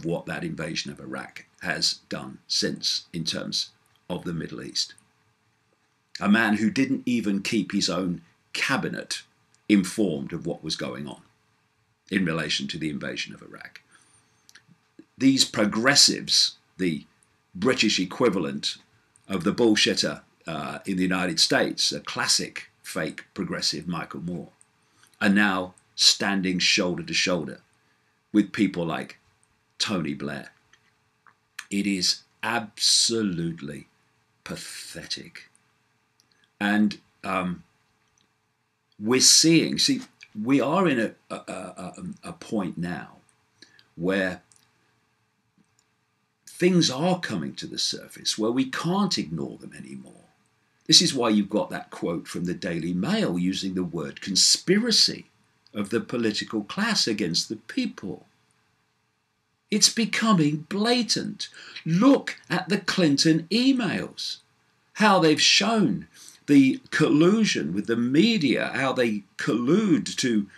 what that invasion of Iraq has done since in terms of the Middle East. A man who didn't even keep his own cabinet informed of what was going on in relation to the invasion of Iraq. These progressives, the British equivalent of the bullshitter in the United States, a classic fake progressive Michael Moore, are now standing shoulder to shoulder with people like Tony Blair. It is absolutely pathetic. And we're seeing, we are in a point now where things are coming to the surface where we can't ignore them anymore. This is why you've got that quote from the Daily Mail using the word conspiracy of the political class against the people. It's becoming blatant. Look at the Clinton emails, how they've shown the collusion with the media, how they collude to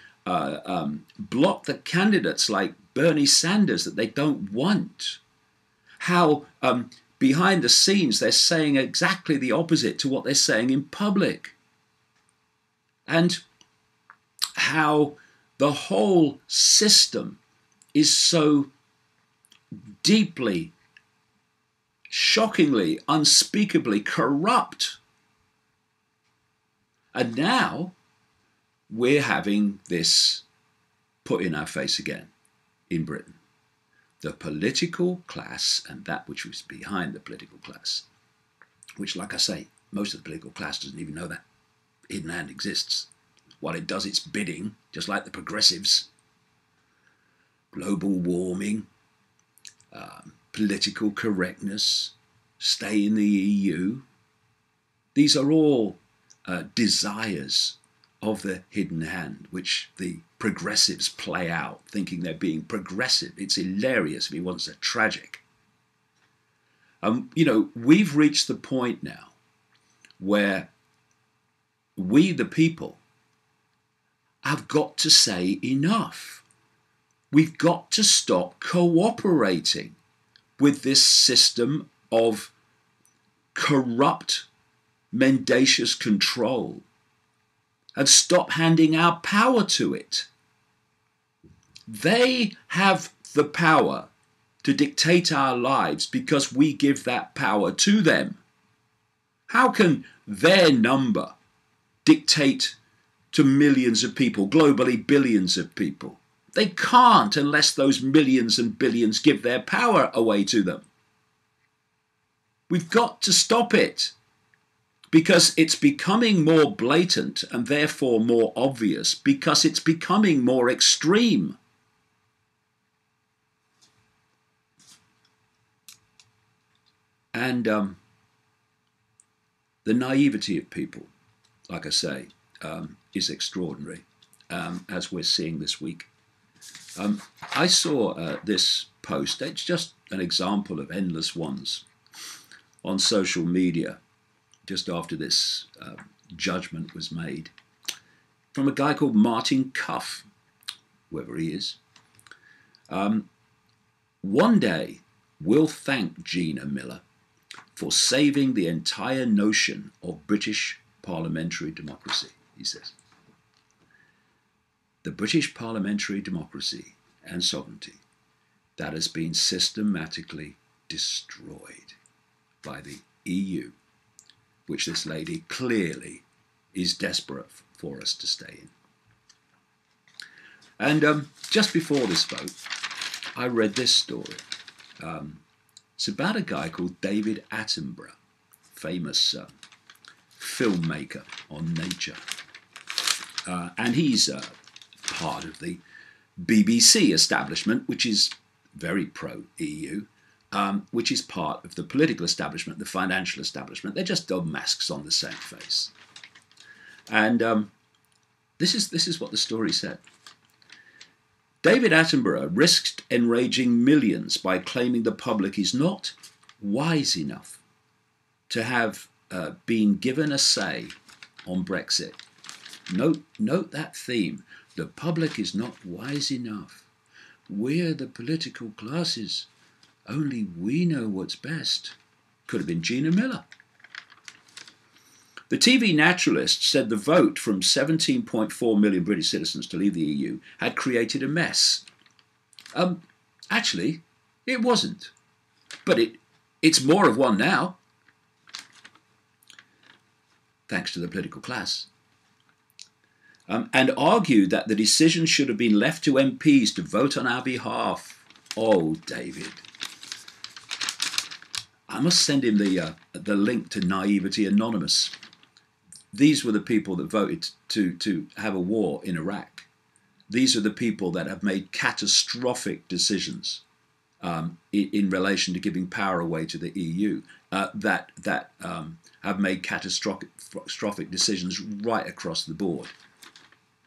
block the candidates like Bernie Sanders that they don't want. How behind the scenes they're saying exactly the opposite to what they're saying in public. And how the whole system is so deeply, shockingly, unspeakably corrupt. And now we're having this put in our face again in Britain. The political class and that which was behind the political class, which, like I say, most of the political class doesn't even know that hidden hand exists. While it does its bidding, just like the progressives, global warming, political correctness, stay in the EU, these are all desires of the hidden hand, which the progressives play out, thinking they're being progressive. It's hilarious if he wants to tragic. We've reached the point now where we, the people, have got to say enough. We've got to stop cooperating with this system of corrupt, mendacious control and stop handing our power to it. They have the power to dictate our lives because we give that power to them. How can their number dictate to millions of people, globally billions of people? They can't unless those millions and billions give their power away to them. We've got to stop it because it's becoming more blatant and therefore more obvious because it's becoming more extreme. And the naivety of people, like I say, is extraordinary, as we're seeing this week. I saw this post. It's just an example of endless ones on social media just after this judgment was made, from a guy called Martin Cuff, whoever he is. One day we'll thank Gina Miller for saving the entire notion of British parliamentary democracy, he says. The British parliamentary democracy and sovereignty that has been systematically destroyed by the EU, which this lady clearly is desperate for us to stay in. And just before this vote, I read this story. It's about a guy called David Attenborough, famous filmmaker on nature. And he's part of the BBC establishment, which is very pro-EU, which is part of the political establishment, the financial establishment. They're just dumb masks on the same face. And this is what the story said. David Attenborough risked enraging millions by claiming the public is not wise enough to have been given a say on Brexit. Note that theme. The public is not wise enough. We're the political classes. Only we know what's best. Could have been Gina Miller. The TV naturalist said the vote from 17.4 million British citizens to leave the EU had created a mess. Actually, it wasn't. But it's more of one now, thanks to the political class. And argued that the decision should have been left to MPs to vote on our behalf. Oh, David. I must send him the link to Naivety Anonymous. These were the people that voted to have a war in Iraq. These are the people that have made catastrophic decisions in relation to giving power away to the EU, that have made catastrophic decisions right across the board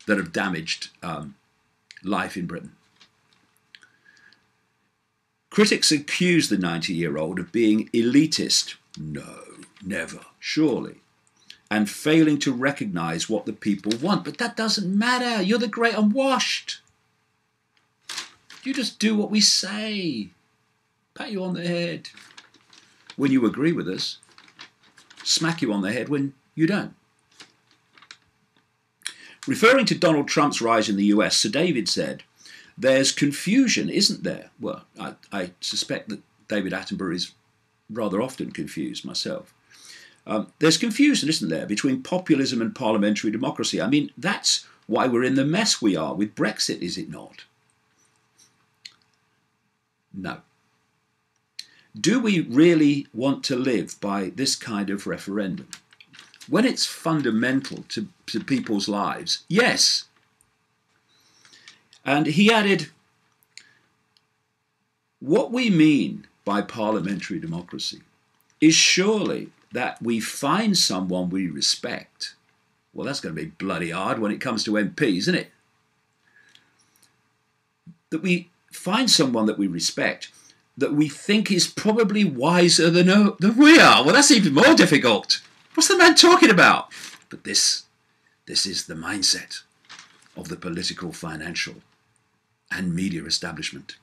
that have damaged life in Britain. Critics accuse the 90-year-old of being elitist. No, never, surely. And failing to recognise what the people want. But that doesn't matter. You're the great unwashed. You just do what we say. Pat you on the head when you agree with us. Smack you on the head when you don't. Referring to Donald Trump's rise in the US, Sir David said, "There's confusion, isn't there?" Well, I suspect that David Attenborough is rather often confused myself. There's confusion, isn't there, between populism and parliamentary democracy. I mean, that's why we're in the mess we are with Brexit, is it not? No. Do we really want to live by this kind of referendum? When it's fundamental to people's lives, yes. And he added, what we mean by parliamentary democracy is surely that we find someone we respect. Well, that's going to be bloody hard when it comes to MPs, isn't it? That we find someone that we respect, that we think is probably wiser than we are. Well, that's even more difficult. What's the man talking about? But this is the mindset of the political, financial, and media establishment.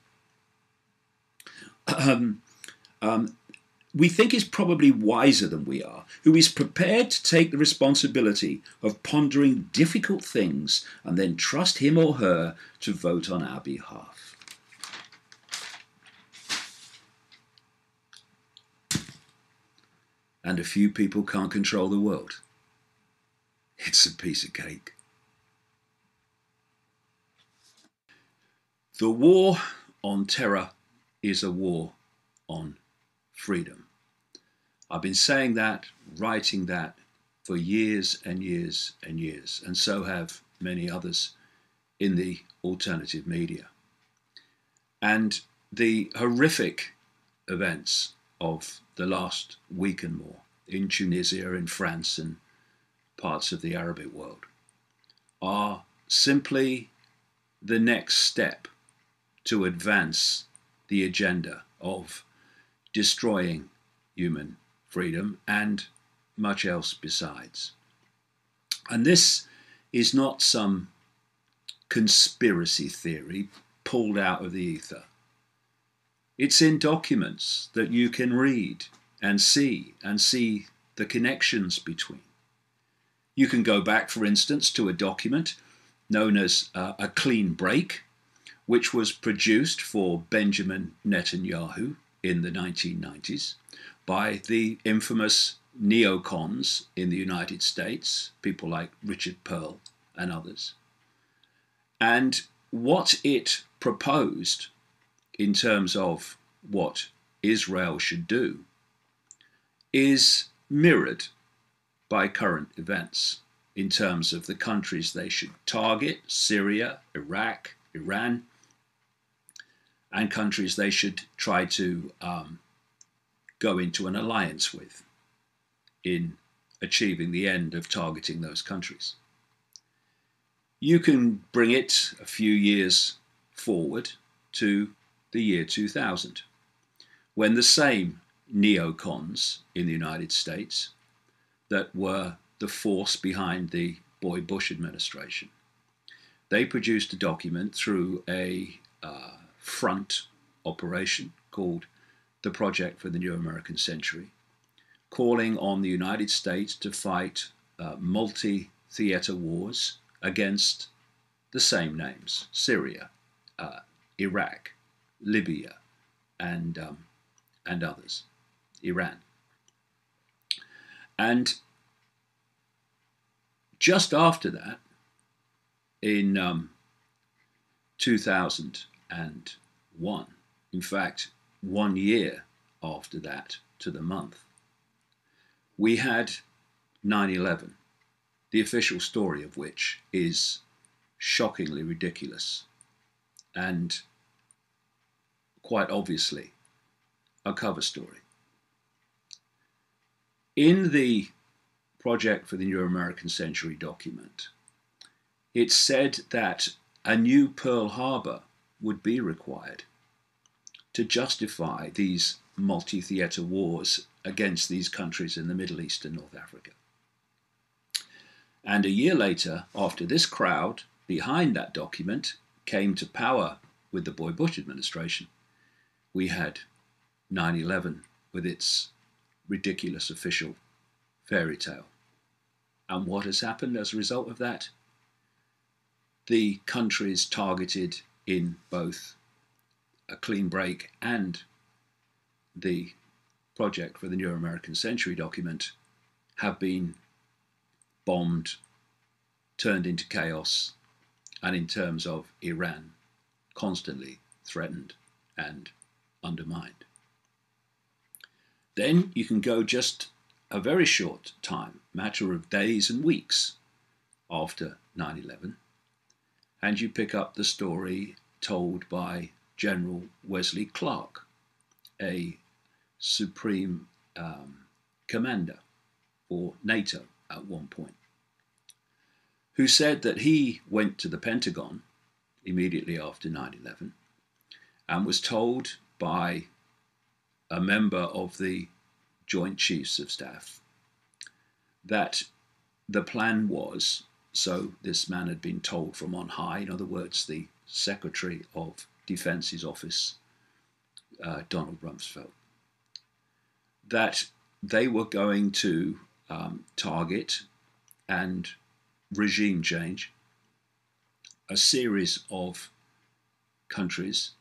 We think is probably wiser than we are, who is prepared to take the responsibility of pondering difficult things and then trust him or her to vote on our behalf. And a few people can't control the world. It's a piece of cake. The war on terror is a war on freedom. I've been saying that, writing that for years and years and years, and so have many others in the alternative media. And the horrific events of the last week and more in Tunisia, in France, and parts of the Arabic world are simply the next step to advance the agenda of destroying human freedom and much else besides. And this is not some conspiracy theory pulled out of the ether. It's in documents that you can read and see the connections between. You can go back, for instance, to a document known as a clean break, which was produced for Benjamin Netanyahu in the 1990s by the infamous neocons in the United States, people like Richard Pearl and others. And what it proposed in terms of what Israel should do is mirrored by current events in terms of the countries they should target: Syria, Iraq, Iran, and countries they should try to go into an alliance with in achieving the end of targeting those countries. You can bring it a few years forward to the year 2000, when the same neocons in the United States that were the force behind the Bush administration, they produced a document through a front operation called the Project for the New American Century, calling on the United States to fight multi-theater wars against the same names: Syria, Iraq, Libya, and others, Iran. And just after that, in 2001, in fact, 1 year after that to the month, we had 9/11, the official story of which is shockingly ridiculous and quite obviously a cover story. In the Project for the New American Century document, it said that a new Pearl Harbor would be required to justify these multi-theater wars against these countries in the Middle East and North Africa. And a year later, after this crowd behind that document came to power with the Bush administration, we had 9/11 with its ridiculous official fairy tale. And what has happened as a result of that? The countries targeted in both a clean break and the Project for the New American Century document have been bombed, turned into chaos, and in terms of Iran, constantly threatened and undermined. Then you can go just a very short time, matter of days and weeks after 9/11, and you pick up the story told by General Wesley Clark, a supreme commander for NATO at one point, who said that he went to the Pentagon immediately after 9/11 and was told by a member of the Joint Chiefs of Staff that the plan was, so this man had been told from on high, in other words, the Secretary of Defense's office, Donald Rumsfeld, that they were going to target and regime change a series of countries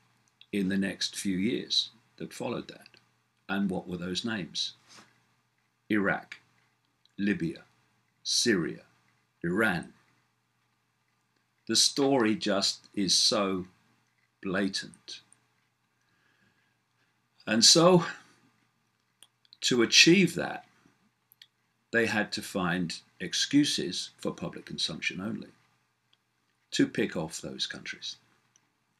in the next few years that followed that. And what were those names? Iraq, Libya, Syria, Iran. The story just is so blatant. And so, to achieve that, they had to find excuses for public consumption only to pick off those countries.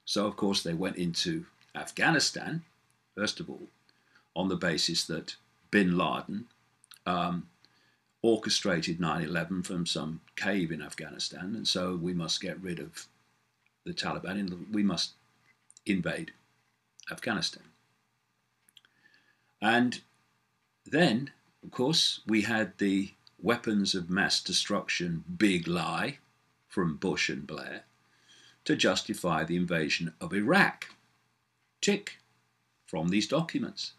So, of course, they went into Afghanistan, first of all, on the basis that bin Laden orchestrated 9/11 from some cave in Afghanistan, and so we must get rid of the Taliban, and we must invade Afghanistan. And then, of course, we had the weapons of mass destruction big lie from Bush and Blair to justify the invasion of Iraq. Tick, from these documents.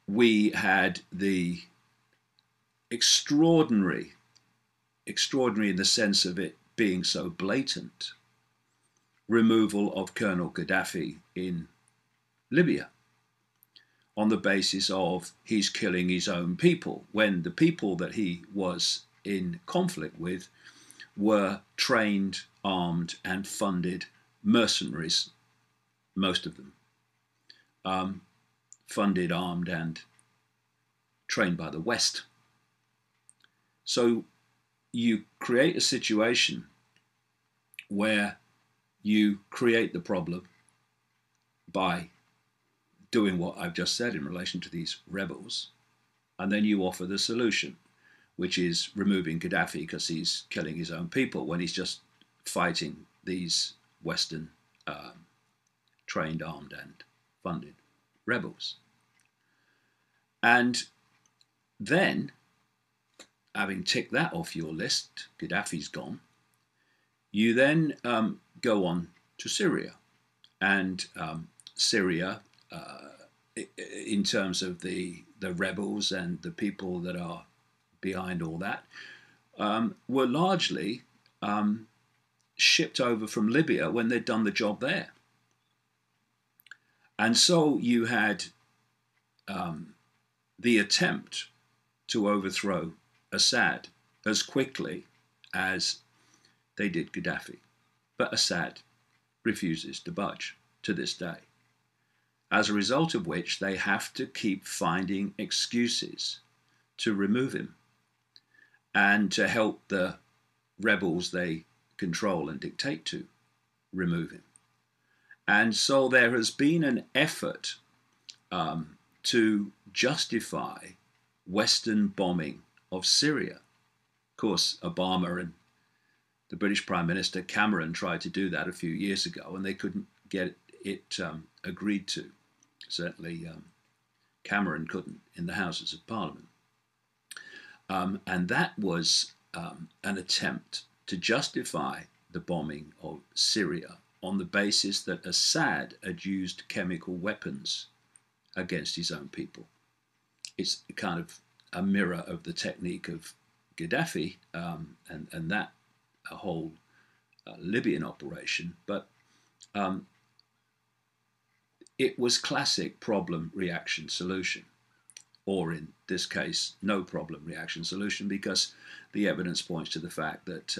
We had the extraordinary in the sense of it being so blatant, removal of Colonel Gaddafi in Libya on the basis of he's killing his own people, when the people that he was in conflict with were trained, armed, and funded mercenaries, most of them, funded, armed, and trained by the West. So you create a situation where you create the problem by doing what I've just said in relation to these rebels, and then you offer the solution, which is removing Gaddafi because he's killing his own people when he's just fighting these Western trained, armed, and funded rebels. And then, having ticked that off your list, Gaddafi's gone, you then go on to Syria and Syria, in terms of the rebels and the people that are behind all that, were largely shipped over from Libya when they'd done the job there. And so you had the attempt to overthrow Assad as quickly as they did Gaddafi. But Assad refuses to budge to this day, as a result of which they have to keep finding excuses to remove him and to help the rebels they control and dictate to remove him. And so there has been an effort to justify Western bombing of Syria. Of course, Obama and the British Prime Minister Cameron tried to do that a few years ago, and they couldn't get it agreed to. Certainly, Cameron couldn't in the Houses of Parliament. And that was an attempt to justify the bombing of Syria on the basis that Assad had used chemical weapons against his own people. It's kind of a mirror of the technique of Gaddafi and that a whole Libyan operation, but it was classic problem, reaction, solution, or in this case, no problem, reaction, solution, because the evidence points to the fact that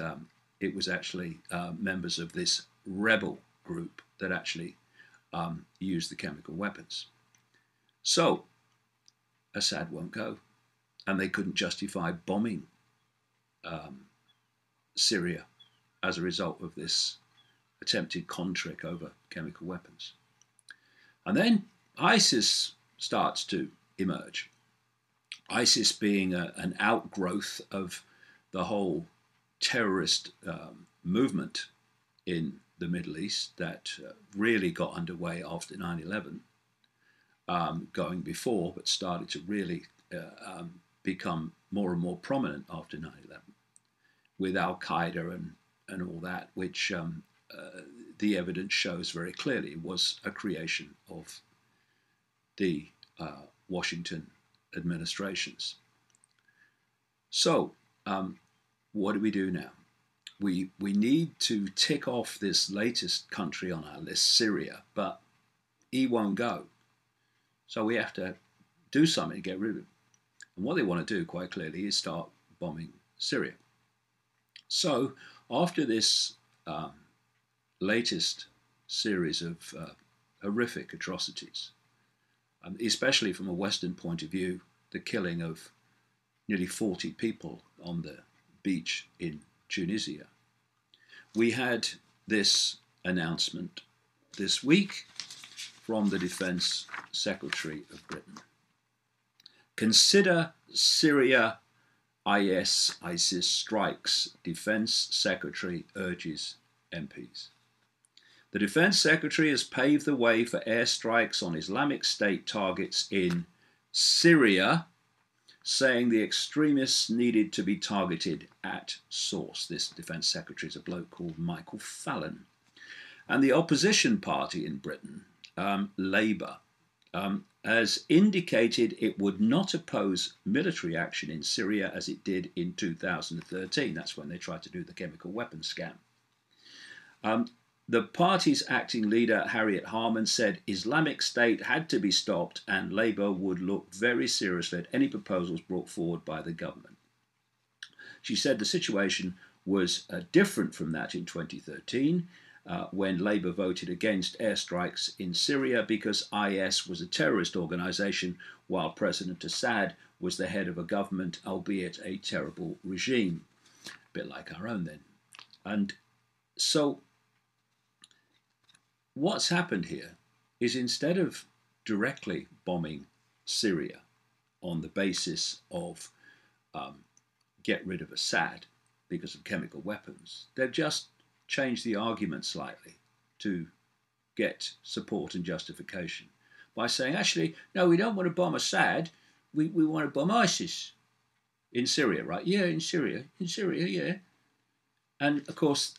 it was actually members of this rebel group that actually used the chemical weapons. So Assad won't go, and they couldn't justify bombing Syria as a result of this attempted con trick over chemical weapons. And then ISIS starts to emerge. ISIS being an outgrowth of the whole terrorist movement in the Middle East that really got underway after 9/11, going before, but started to really become more and more prominent after 9/11, with Al-Qaeda and all that, which the evidence shows very clearly was a creation of the Washington administrations. So what do we do now? We need to tick off this latest country on our list, Syria, but he won't go. So we have to do something to get rid of him. And what they want to do, quite clearly, is start bombing Syria. So after this latest series of horrific atrocities, especially from a Western point of view, the killing of nearly 40 people on the beach in Tunisia, we had this announcement this week from the Defense Secretary of Britain. Consider Syria ISIS strikes, Defense Secretary urges MPs. The Defense Secretary has paved the way for airstrikes on Islamic State targets in Syria, saying the extremists needed to be targeted at source. This Defense Secretary is a bloke called Michael Fallon. And the opposition party in Britain, Labour, has indicated it would not oppose military action in Syria as it did in 2013. That's when they tried to do the chemical weapons scam. The party's acting leader, Harriet Harman, said Islamic State had to be stopped and Labour would look very seriously at any proposals brought forward by the government. She said the situation was different from that in 2013, when Labour voted against airstrikes in Syria because IS was a terrorist organisation, while President Assad was the head of a government, albeit a terrible regime. A bit like our own then. And so what's happened here is, instead of directly bombing Syria on the basis of get rid of Assad because of chemical weapons, they've just changed the argument slightly to get support and justification by saying, actually, no, we don't want to bomb Assad, we want to bomb ISIS in Syria, right? Yeah, in Syria, yeah. And of course,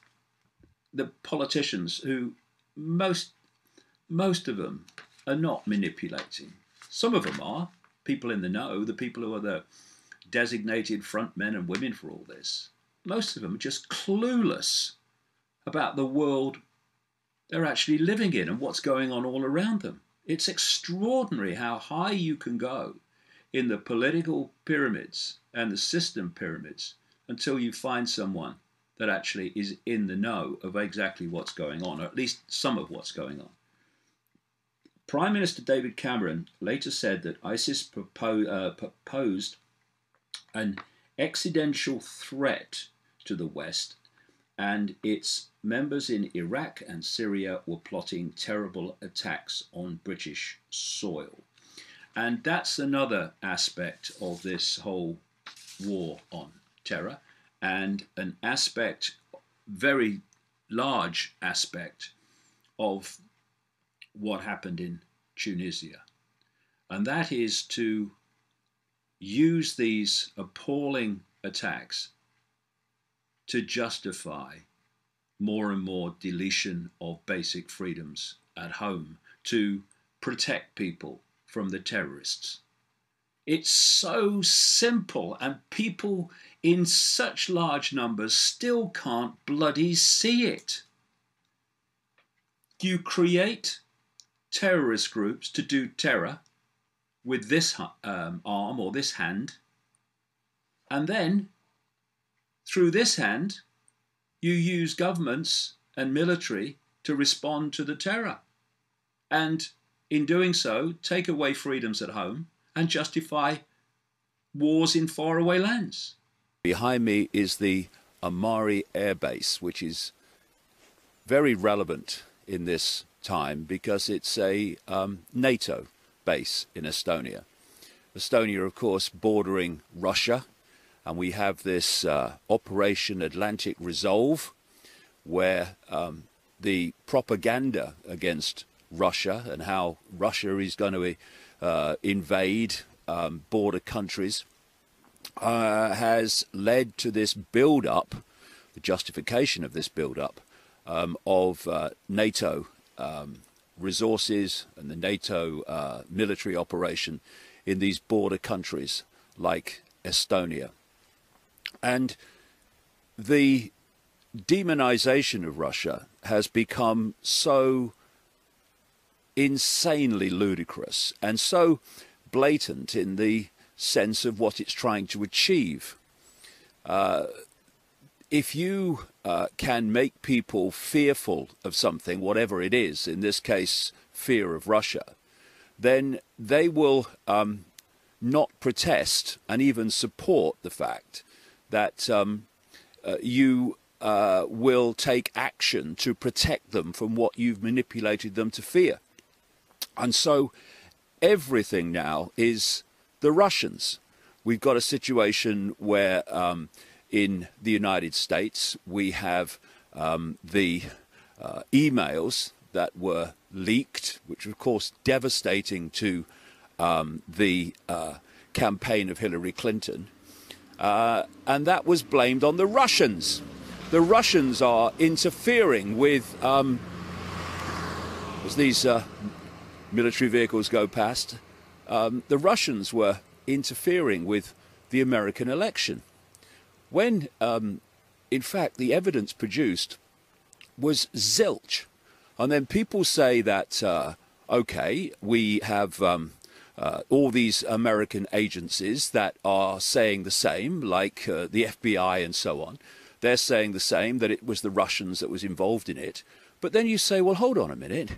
the politicians who most most of them are not manipulating. Some of them are people in the know, the people who are the designated front men and women for all this. Most of them are just clueless about the world they're actually living in and what's going on all around them. It's extraordinary how high you can go in the political pyramids and the system pyramids until you find someone that actually is in the know of exactly what's going on, or at least some of what's going on. Prime Minister David Cameron later said that ISIS posed an existential threat to the West, and its members in Iraq and Syria were plotting terrible attacks on British soil. And that's another aspect of this whole war on terror, and an aspect, very large aspect, of what happened in Tunisia. And that is to use these appalling attacks to justify more and more deletion of basic freedoms at home, to protect people from the terrorists. It's so simple, and people in such large numbers still can't bloody see it. You create terrorist groups to do terror with this arm or this hand, and then through this hand you use governments and military to respond to the terror, and in doing so take away freedoms at home and justify wars in faraway lands. Behind me is the Amari Air Base, which is very relevant in this time because it's a NATO base in Estonia. Estonia, of course, bordering Russia, and we have this Operation Atlantic Resolve, where the propaganda against Russia and how Russia is going to invade border countries has led to this build-up, the justification of this build-up of NATO resources and the NATO military operation in these border countries like Estonia. And the demonization of Russia has become so insanely ludicrous and so blatant in the sense of what it's trying to achieve. If you can make people fearful of something, whatever it is, in this case fear of Russia, then they will not protest and even support the fact that you will take action to protect them from what you've manipulated them to fear. And so everything now is the Russians. We've got a situation where in the United States we have the emails that were leaked, which were of course devastating to the campaign of Hillary Clinton, and that was blamed on the Russians. The Russians are interfering with, as these military vehicles go past, the Russians were interfering with the American election, when in fact the evidence produced was zilch. And then people say that, okay, we have all these American agencies that are saying the same, like the FBI and so on. They're saying the same, that it was the Russians that was involved in it. But then you say, well, hold on a minute.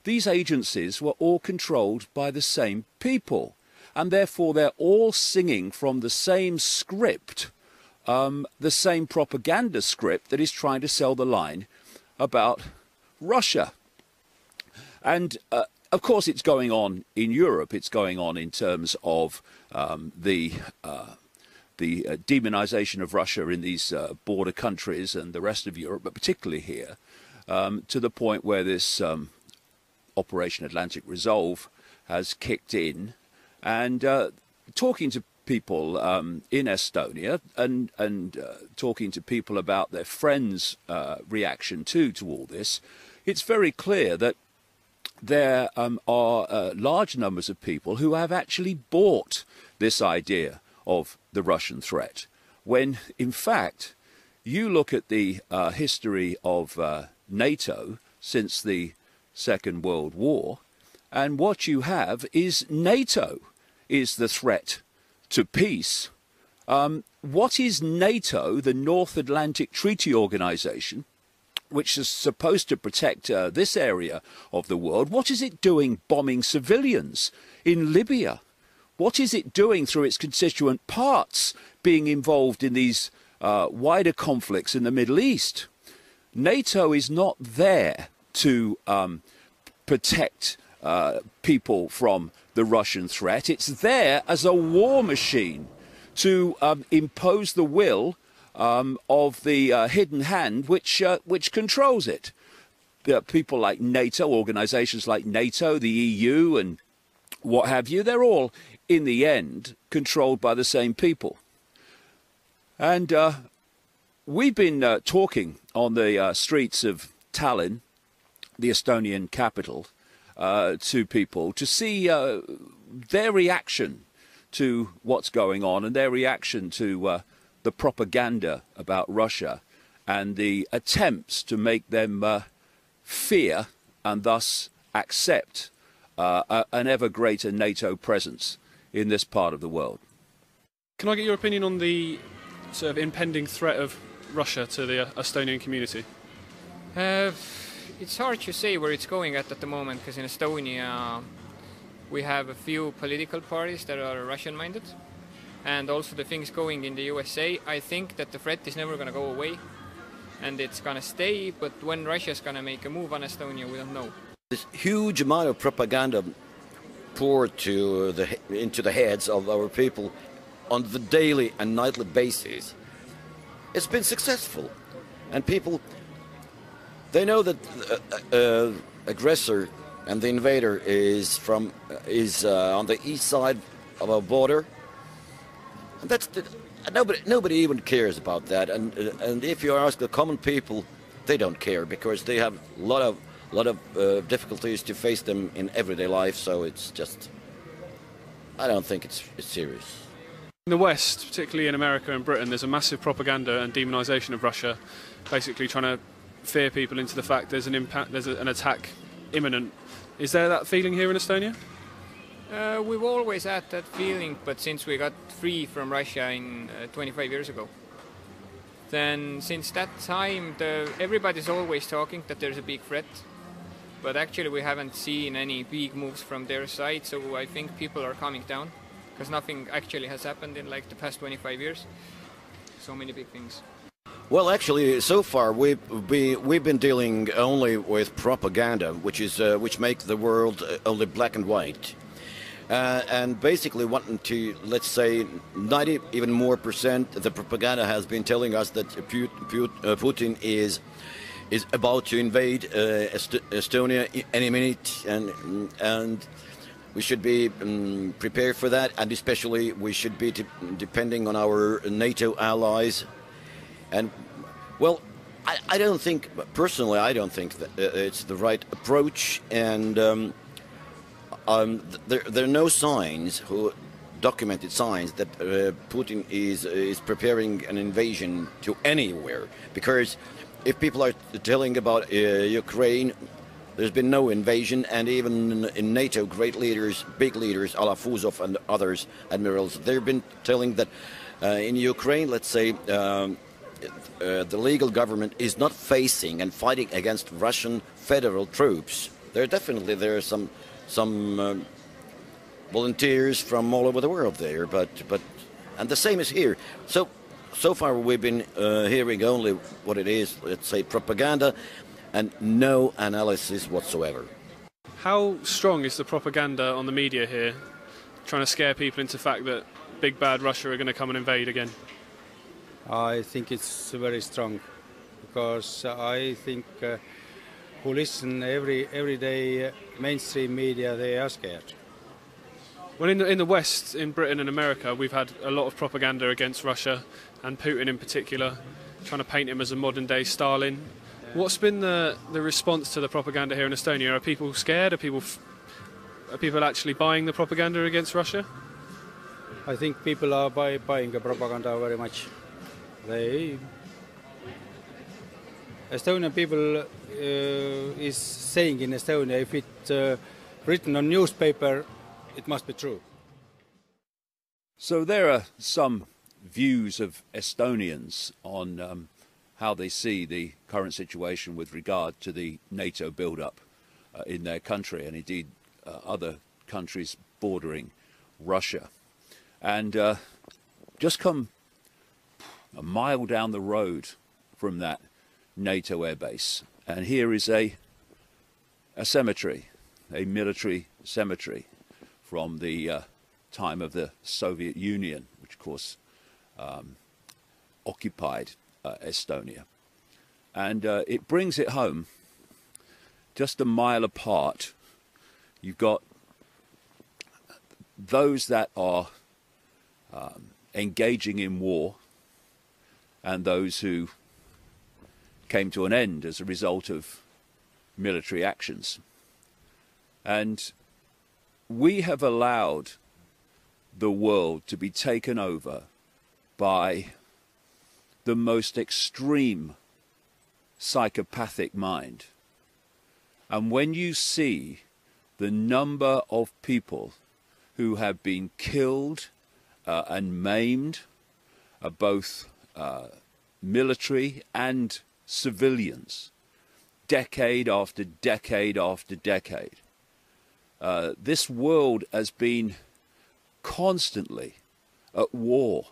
These agencies were all controlled by the same people, and therefore they're all singing from the same script, the same propaganda script that is trying to sell the line about Russia. And of course it's going on in Europe. It's going on in terms of the demonization of Russia in these border countries and the rest of Europe, but particularly here, to the point where this Operation Atlantic Resolve has kicked in. And talking to people in Estonia and talking to people about their friends' reaction to all this, it's very clear that there are large numbers of people who have actually bought this idea of the Russian threat, when in fact you look at the history of NATO since the Second World War, and what you have is NATO is the threat to peace. What is NATO, the North Atlantic Treaty Organization, which is supposed to protect this area of the world? What is it doing bombing civilians in Libya? What is it doing through its constituent parts being involved in these wider conflicts in the Middle East? NATO is not there to protect people from the Russian threat. It's there as a war machine to impose the will of the hidden hand which controls it. People like NATO, organizations like NATO, the EU and what have you, they're all, in the end, controlled by the same people. And we've been talking on the streets of Tallinn, the Estonian capital, to people to see their reaction to what's going on and their reaction to the propaganda about Russia and the attempts to make them fear and thus accept an ever greater NATO presence in this part of the world. Can I get your opinion on the sort of impending threat of Russia to the Estonian community? It's hard to say where it's going at the moment, because in Estonia we have a few political parties that are Russian-minded, and also the things going in the USA. I think that the threat is never going to go away, and it's going to stay, but when Russia's going to make a move on Estonia, we don't know. This huge amount of propaganda poured into the heads of our people on the daily and nightly basis. It's been successful, and people, they know that aggressor and the invader is on the east side of our border. And that's nobody even cares about that. And if you ask the common people, they don't care, because they have a lot of difficulties to face them in everyday life. So it's just, I don't think it's serious. In the West, particularly in America and Britain, there's a massive propaganda and demonisation of Russia, basically trying to fear people into the fact there's an attack imminent. Is there that feeling here in Estonia? We've always had that feeling, but since we got free from Russia in 25 years ago, then since that time everybody's always talking that there's a big threat, but actually we haven't seen any big moves from their side, so I think people are calming down, because nothing actually has happened in like the past 25 years. So many big things. Well, actually, so far we've been dealing only with propaganda, which makes the world only black and white, and basically wanting to, let's say, 90 even more % of the propaganda has been telling us that Putin is about to invade Estonia any minute, and we should be prepared for that, and especially we should be depending on our NATO allies. And, well, I don't think, personally, I don't think that it's the right approach, and there are no signs, documented signs, that Putin is preparing an invasion to anywhere. Because if people are telling about Ukraine, there's been no invasion, and even in NATO, great leaders, big leaders, a la Fuzov and others, admirals, they've been telling that in Ukraine, let's say, the legal government is not facing and fighting against Russian federal troops. There are some volunteers from all over the world there, and the same is here. So far we've been hearing only what it is, let's say, propaganda, and no analysis whatsoever. How strong is the propaganda on the media here, trying to scare people into the fact that big bad Russia are going to come and invade again? I think it's very strong, because I think who listen every day mainstream media, they are scared. Well, in the West, in Britain and America, we've had a lot of propaganda against Russia and Putin in particular, trying to paint him as a modern day Stalin. What's been the response to the propaganda here in Estonia? Are people scared? Are people actually buying the propaganda against Russia? I think people are buying the propaganda very much. Estonian people is saying in Estonia, if it's written on newspaper, it must be true. So there are some views of Estonians on how they see the current situation with regard to the NATO build-up in their country, and indeed other countries bordering Russia. And just come a mile down the road from that NATO airbase, and here is a cemetery, a military cemetery from the time of the Soviet Union, which of course occupied Estonia. And it brings it home. Just a mile apart, you've got those that are engaging in war and those who came to an end as a result of military actions. And we have allowed the world to be taken over by the most extreme psychopathic mind. And when you see the number of people who have been killed and maimed, both military and civilians, decade after decade after decade, this world has been constantly at war.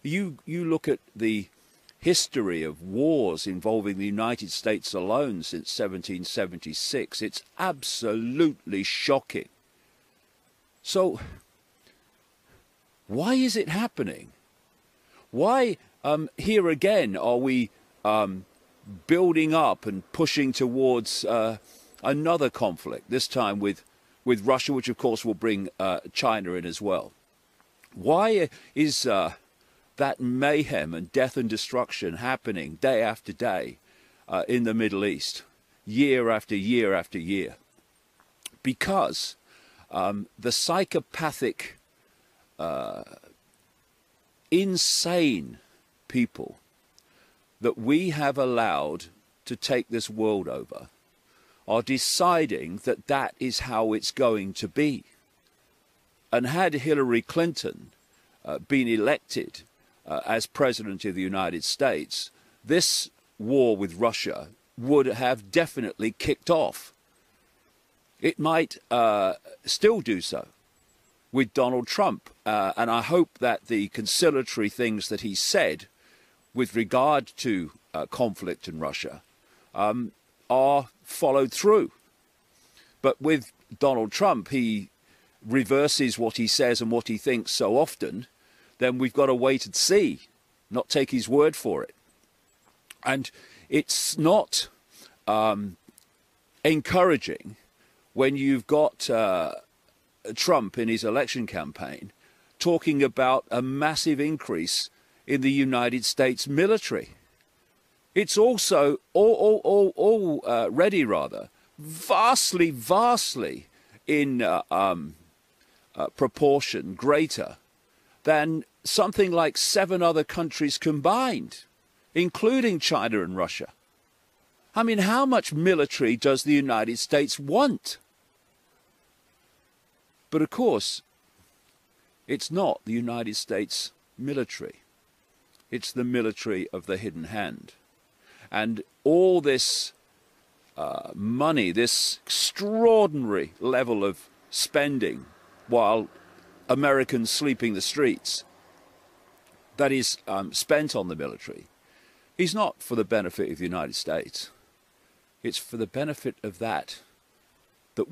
You look at the history of wars involving the United States alone since 1776. It's absolutely shocking. So, why is it happening? Why, here again, are we building up and pushing towards another conflict, this time with Russia, which of course will bring China in as well? Why is that mayhem and death and destruction happening day after day in the Middle East, year after year after year? Because the psychopathic, insane people that we have allowed to take this world over are deciding that that is how it's going to be. And had Hillary Clinton been elected as President of the United States, this war with Russia would have definitely kicked off. It might still do so with Donald Trump. And I hope that the conciliatory things that he said with regard to conflict in Russia are followed through. But with Donald Trump, he reverses what he says and what he thinks so often, then we've got to wait and see, not take his word for it. And it's not encouraging when you've got Trump in his election campaign talking about a massive increase in the United States military. It's also already rather vastly in proportion greater than something like 7 other countries combined, including China and Russia. I mean, how much military does the United States want? But of course, it's not the United States military. It's the military of the hidden hand. And all this money, this extraordinary level of spending while Americans sleeping the streets, that is spent on the military, is not for the benefit of the United States. It's for the benefit of that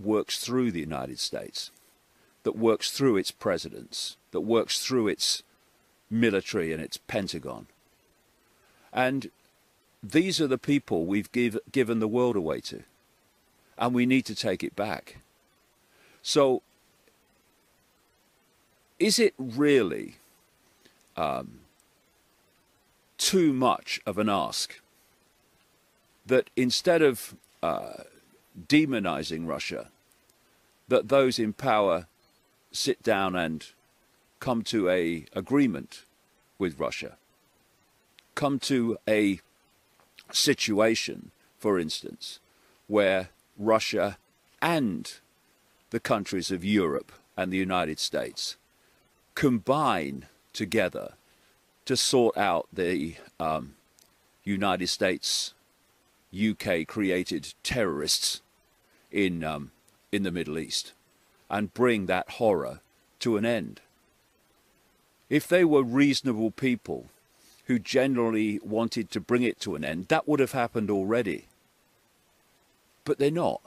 works through the United States, that works through its presidents, that works through its military and its Pentagon. And these are the people we've given the world away to, and we need to take it back. So, is it really too much of an ask that instead of demonizing Russia, that those in power sit down and come to a agreement with Russia, come to a situation, for instance, where Russia and the countries of Europe and the United States combine together to sort out the United States, UK created terrorists in the Middle East and bring that horror to an end. If they were reasonable people who generally wanted to bring it to an end, that would have happened already. But they're not.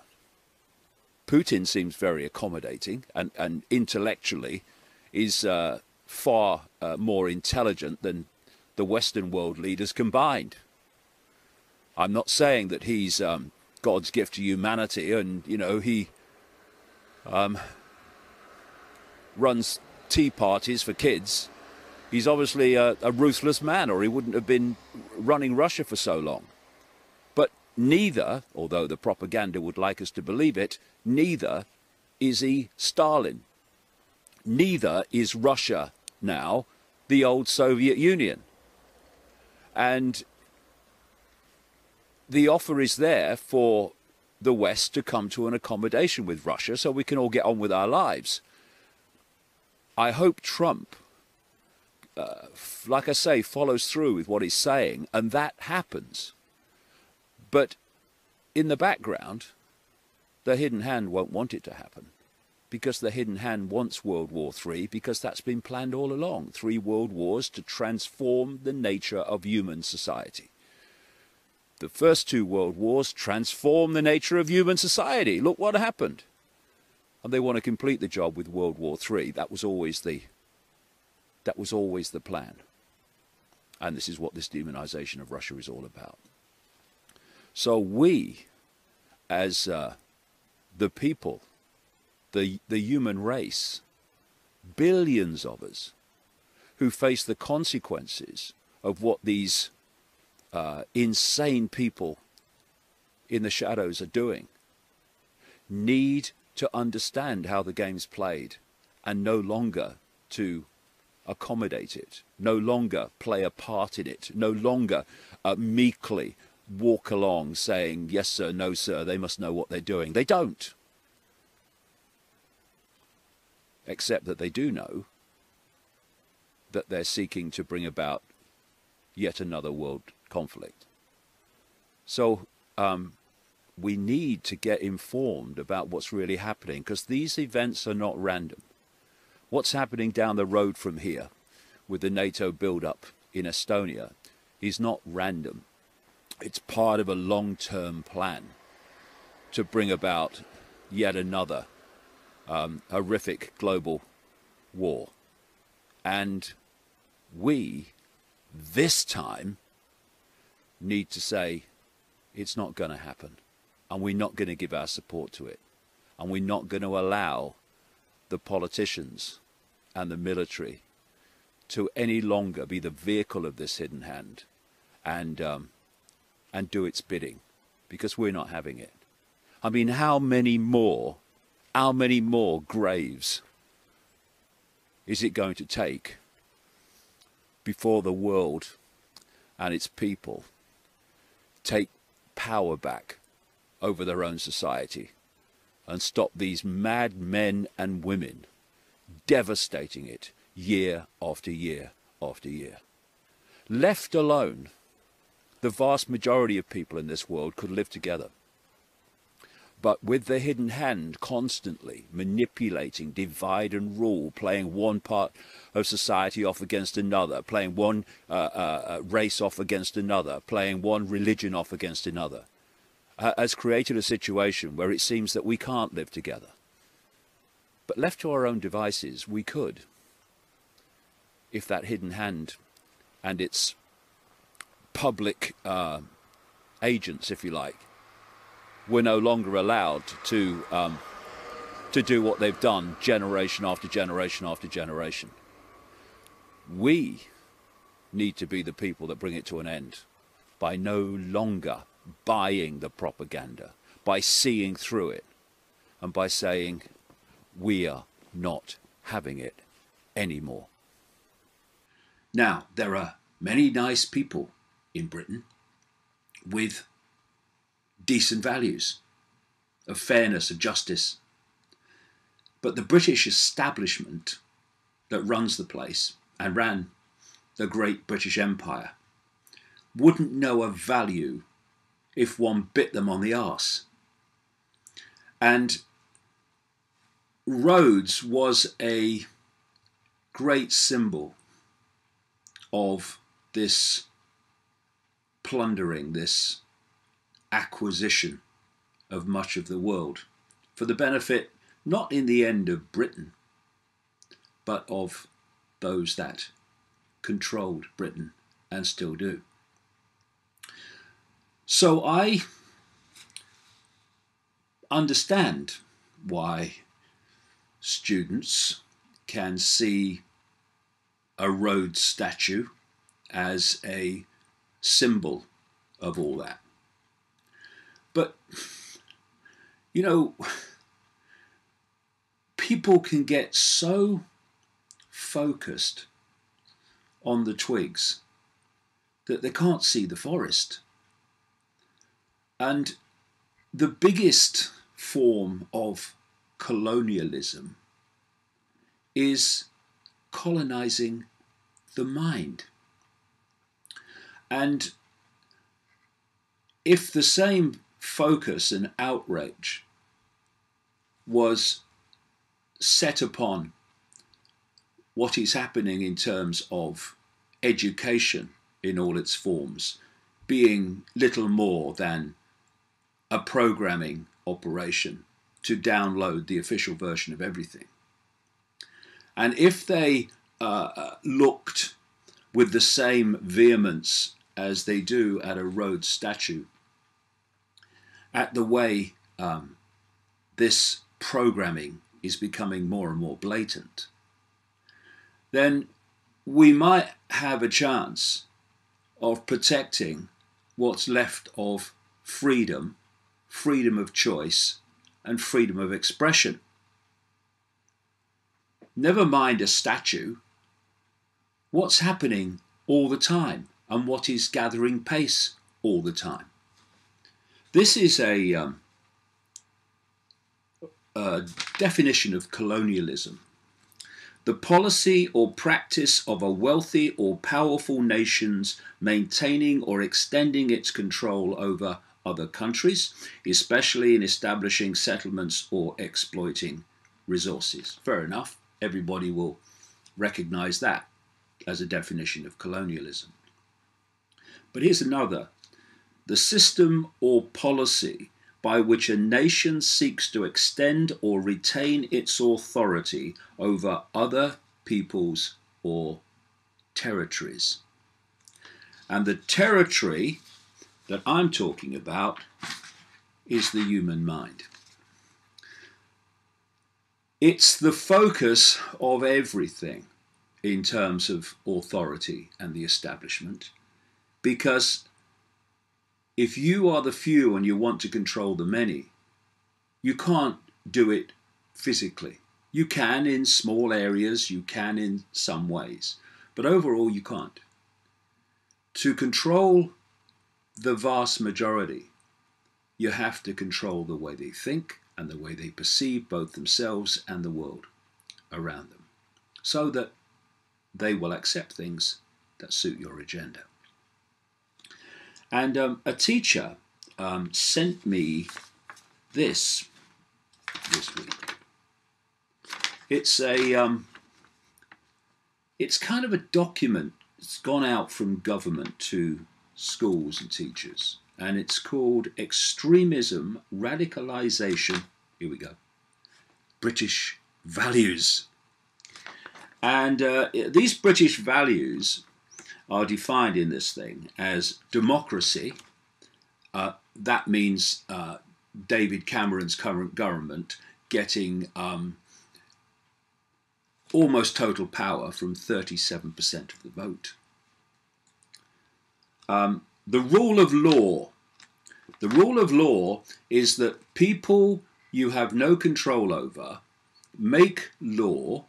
Putin seems very accommodating and intellectually is far more intelligent than the Western world leaders combined. I'm not saying that he's God's gift to humanity and, you know, he runs tea parties for kids. He's obviously a ruthless man, or he wouldn't have been running Russia for so long. But neither, although the propaganda would like us to believe it, neither is he Stalin. Neither is Russia now the old Soviet Union. And the offer is there for the West to come to an accommodation with Russia so we can all get on with our lives. I hope Trump, like I say, follows through with what he's saying, and that happens. But in the background, the hidden hand won't want it to happen, because the hidden hand wants World War III, because that's been planned all along. 3 world wars to transform the nature of human society. The first 2 world wars transformed the nature of human society. Look what happened. And they want to complete the job with World War III. That was always the plan. And this is what this demonization of Russia is all about. So we, as the people, the human race, billions of us, who face the consequences of what these insane people in the shadows are doing, need to understand how the game's played and no longer to accommodate it, no longer play a part in it, no longer meekly walk along saying, yes sir, no sir, they must know what they're doing. They don't. Except that they do know that they're seeking to bring about yet another world conflict. So we need to get informed about what's really happening, because these events are not random. What's happening down the road from here with the NATO build-up in Estonia is not random. It's part of a long-term plan to bring about yet another horrific global war. And we, this time, need to say it's not going to happen. And we're not going to give our support to it. And we're not going to allow the politicians and the military to any longer be the vehicle of this hidden hand and do its bidding, because we're not having it. I mean, how many more graves is it going to take before the world and its people take power back over their own society and stop these mad men and women devastating it year after year after year? Left alone, the vast majority of people in this world could live together. But with the hidden hand constantly manipulating divide and rule, playing one part of society off against another, playing one race off against another, playing one religion off against another, has created a situation where it seems that we can't live together. But left to our own devices, we could, if that hidden hand and its public agents, if you like, were no longer allowed to do what they've done generation after generation after generation. We need to be the people that bring it to an end by no longer buying the propaganda, by seeing through it, and by saying, we are not having it anymore. Now, there are many nice people in Britain with decent values of fairness, of justice. But the British establishment that runs the place and ran the great British Empire wouldn't know of value if one bit them on the arse. And Rhodes was a great symbol of this plundering, this acquisition of much of the world for the benefit, not in the end of Britain, but of those that controlled Britain and still do. So I understand why students can see a Rhodes statue as a symbol of all that. But, you know, people can get so focused on the twigs that they can't see the forest. And the biggest form of colonialism is colonizing the mind. And if the same focus and outrage was set upon what is happening in terms of education in all its forms, being little more than a programming operation to download the official version of everything. And if they looked with the same vehemence as they do at a Rhodes statue at the way this programming is becoming more and more blatant, then we might have a chance of protecting what's left of freedom, freedom of choice, and freedom of expression. Never mind a statue. What's happening all the time and what is gathering pace all the time? This is a definition of colonialism. The policy or practice of a wealthy or powerful nation's maintaining or extending its control over other countries, especially in establishing settlements or exploiting resources. Fair enough. Everybody will recognize that as a definition of colonialism. But here's another. The system or policy by which a nation seeks to extend or retain its authority over other peoples or territories. And the territory that I'm talking about is the human mind. It's the focus of everything in terms of authority and the establishment, because if you are the few and you want to control the many, you can't do it physically. You can in small areas, you can in some ways, but overall you can't. To control the vast majority, you have to control the way they think and the way they perceive both themselves and the world around them, so that they will accept things that suit your agenda. And a teacher sent me this week. It's it's kind of a document. It's gone out from government to schools and teachers, and it's called Extremism, Radicalisation, here we go, British Values. And these British values are defined in this thing as democracy. That means David Cameron's current government getting almost total power from 37% of the vote. The rule of law, The rule of law is that people you have no control over make law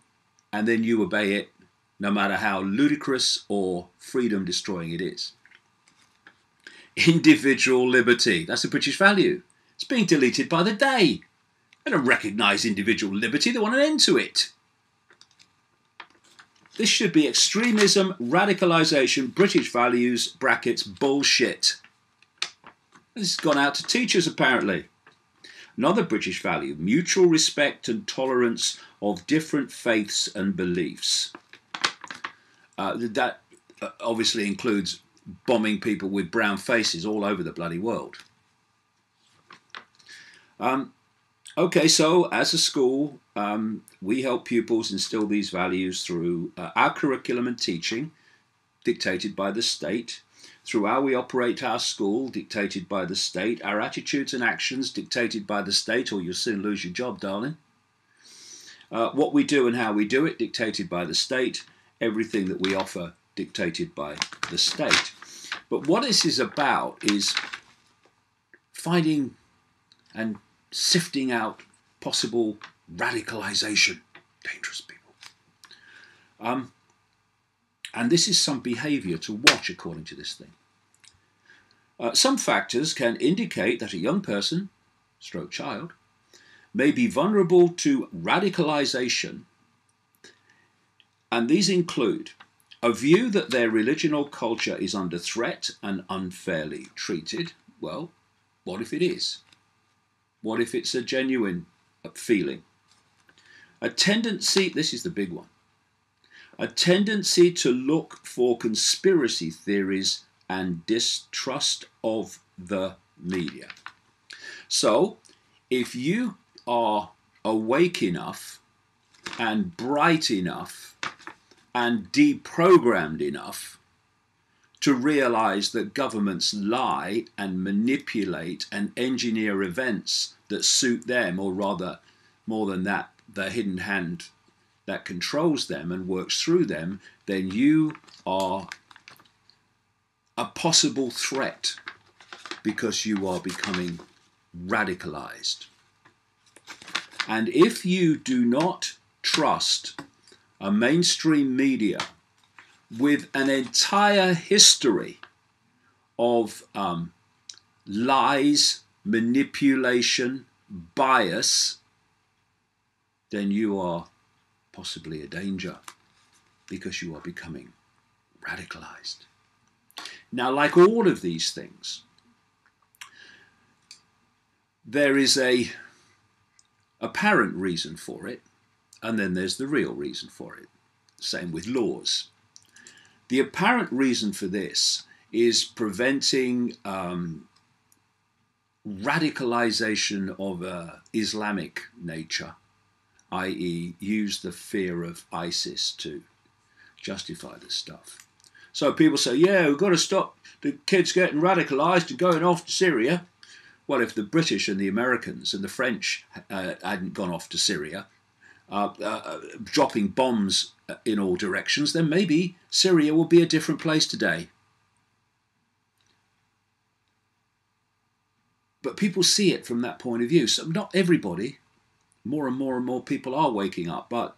and then you obey it, no matter how ludicrous or freedom destroying it is. Individual liberty, that's a British value. It's being deleted by the day. They don't recognise individual liberty, they want an end to it. This should be extremism, radicalisation, British values, brackets, bullshit. This has gone out to teachers apparently. Another British value, mutual respect and tolerance of different faiths and beliefs. That obviously includes bombing people with brown faces all over the bloody world. Okay, so as a school, we help pupils instill these values through our curriculum and teaching, dictated by the state, through how we operate our school, dictated by the state, our attitudes and actions, dictated by the state, or you'll soon lose your job, darling. What we do and how we do it, dictated by the state. Everything that we offer, dictated by the state. But what this is about is finding and sifting out possible radicalisation. Dangerous people. And this is some behaviour to watch according to this thing. Some factors can indicate that a young person, stroke child, may be vulnerable to radicalisation, and these include a view that their religion or culture is under threat and unfairly treated. Well, what if it is? What if it's a genuine feeling? A tendency, this is the big one, a tendency to look for conspiracy theories and distrust of the media. So, if you are awake enough and bright enough and deprogrammed enough to realize that governments lie and manipulate and engineer events that suit them, or rather, more than that, the hidden hand that controls them and works through them, then you are a possible threat because you are becoming radicalized. And if you do not trust a mainstream media with an entire history of lies, manipulation, bias, then you are possibly a danger because you are becoming radicalized. Now, like all of these things, there is a apparent reason for it, and then there's the real reason for it. Same with laws. The apparent reason for this is preventing radicalization of Islamic nature, i.e. use the fear of ISIS to justify this stuff. So people say, yeah, we've got to stop the kids getting radicalized and going off to Syria. Well, if the British and the Americans and the French hadn't gone off to Syria, dropping bombs in all directions, then maybe Syria will be a different place today. But people see it from that point of view. So not everybody, more and more people are waking up, but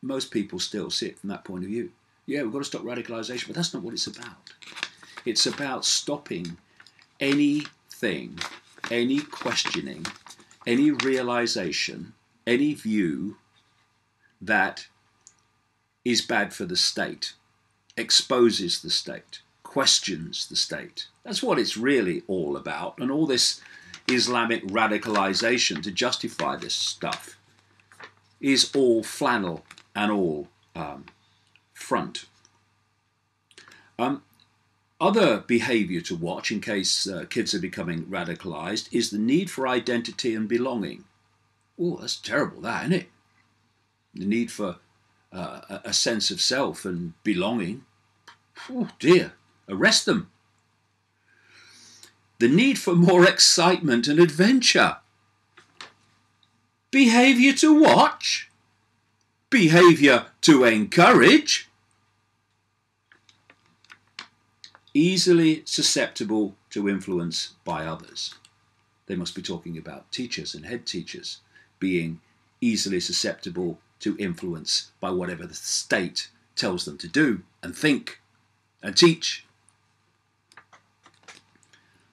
most people still see it from that point of view. Yeah, we've got to stop radicalisation, but that's not what it's about. It's about stopping anything, any questioning, any realisation, any view that is bad for the state, exposes the state, questions the state. That's what it's really all about. And all this Islamic radicalisation to justify this stuff is all flannel and all front. Other behaviour to watch in case kids are becoming radicalised is the need for identity and belonging. Oh, that's terrible, that, isn't it? The need for a sense of self and belonging. Oh dear, arrest them. The need for more excitement and adventure. Behaviour to watch. Behaviour to encourage. Easily susceptible to influence by others. They must be talking about teachers and head teachers being easily susceptible to influence by whatever the state tells them to do and think and teach.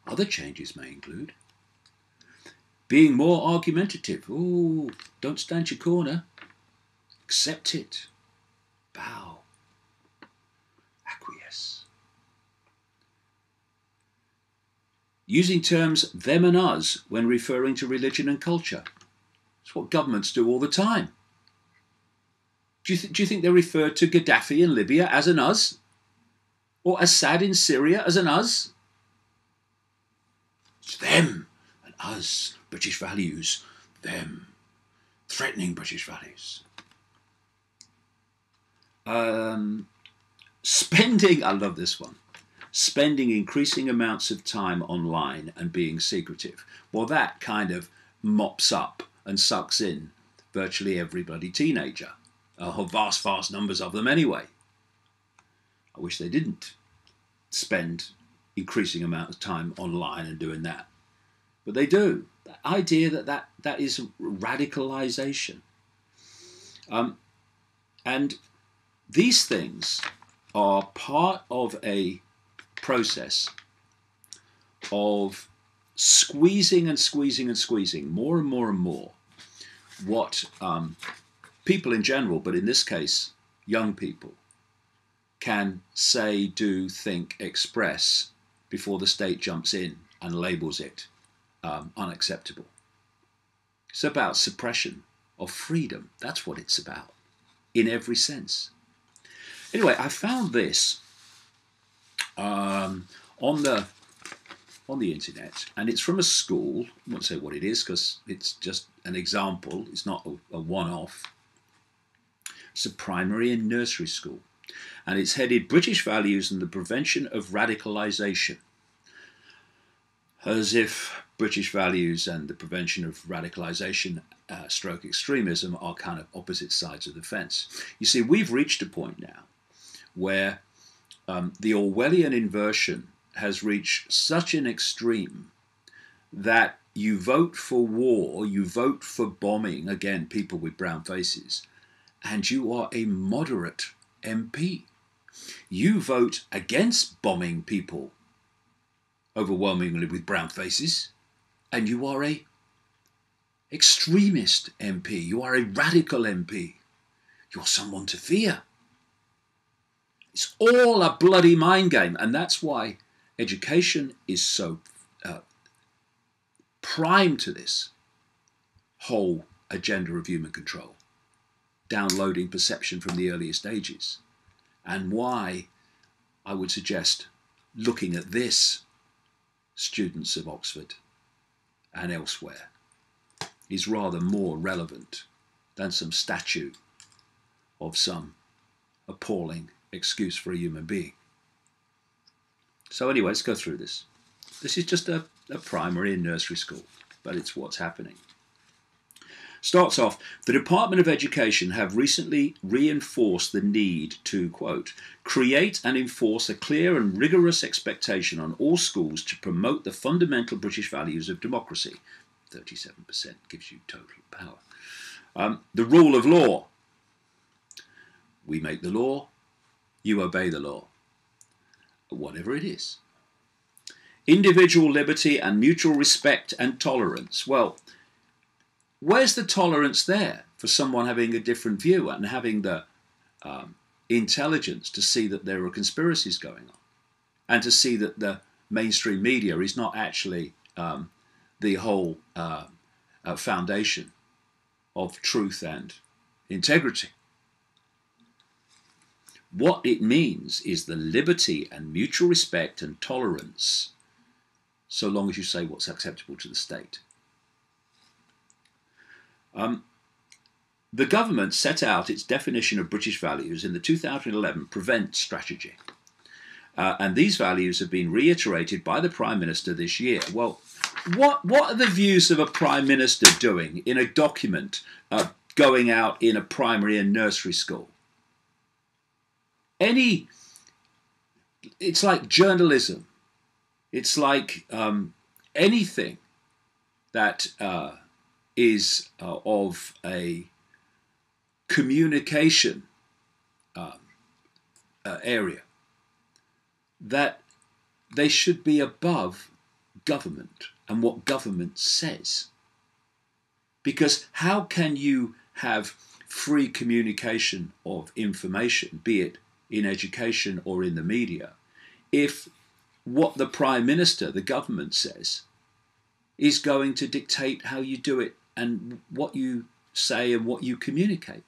Other changes may include being more argumentative. Oh, don't stand your corner. Accept it. Bow. Acquiesce. Using terms them and us when referring to religion and culture. It's what governments do all the time. Do you think they refer to Gaddafi in Libya as an us? Or Assad in Syria as an us? It's them and us. British values. Them. Threatening British values. Spending, I love this one. Spending increasing amounts of time online and being secretive. Well, that kind of mops up and sucks in virtually every bloody teenager. Vast numbers of them anyway. I wish they didn't spend increasing amount of time online and doing that. But they do. The idea that is radicalization. And these things are part of a process of squeezing and squeezing and squeezing more and more and more what people in general, but in this case, young people, can say, do, think, express before the state jumps in and labels it unacceptable. It's about suppression of freedom. That's what it's about, in every sense. Anyway, I found this on the internet, and it's from a school. I won't say what it is because it's just an example. It's not a one-off. It's a primary and nursery school, and it's headed British Values and the Prevention of Radicalisation, as if British values and the prevention of radicalisation stroke extremism are kind of opposite sides of the fence. You see, we've reached a point now where the Orwellian inversion has reached such an extreme that you vote for war, you vote for bombing, again, people with brown faces, and you are a moderate MP. You vote against bombing people overwhelmingly with brown faces, and you are a extremist MP. You are a radical MP. You're someone to fear. It's all a bloody mind game, and that's why education is so prime to this whole agenda of human control, downloading perception from the earliest ages, and why I would suggest looking at this, students of Oxford and elsewhere, is rather more relevant than some statue of some appalling excuse for a human being. So anyway, let's go through this. This is just a primary and nursery school, but it's what's happening. Starts off, the Department of Education have recently reinforced the need to, quote, create and enforce a clear and rigorous expectation on all schools to promote the fundamental British values of democracy. 37% gives you total power. The rule of law. We make the law, you obey the law. Whatever it is. Individual liberty and mutual respect and tolerance. Well, where's the tolerance there for someone having a different view and having the intelligence to see that there are conspiracies going on and to see that the mainstream media is not actually the whole foundation of truth and integrity? What it means is the liberty and mutual respect and tolerance, so long as you say what's acceptable to the state. The government set out its definition of British values in the 2011 Prevent strategy. And these values have been reiterated by the Prime Minister this year. Well, what are the views of a Prime Minister doing in a document going out in a primary and nursery school? It's like journalism It's like anything that is of a communication area, that they should be above government and what government says. Because how can you have free communication of information, be it in education or in the media, if what the Prime Minister, the government says, is going to dictate how you do it and what you say and what you communicate?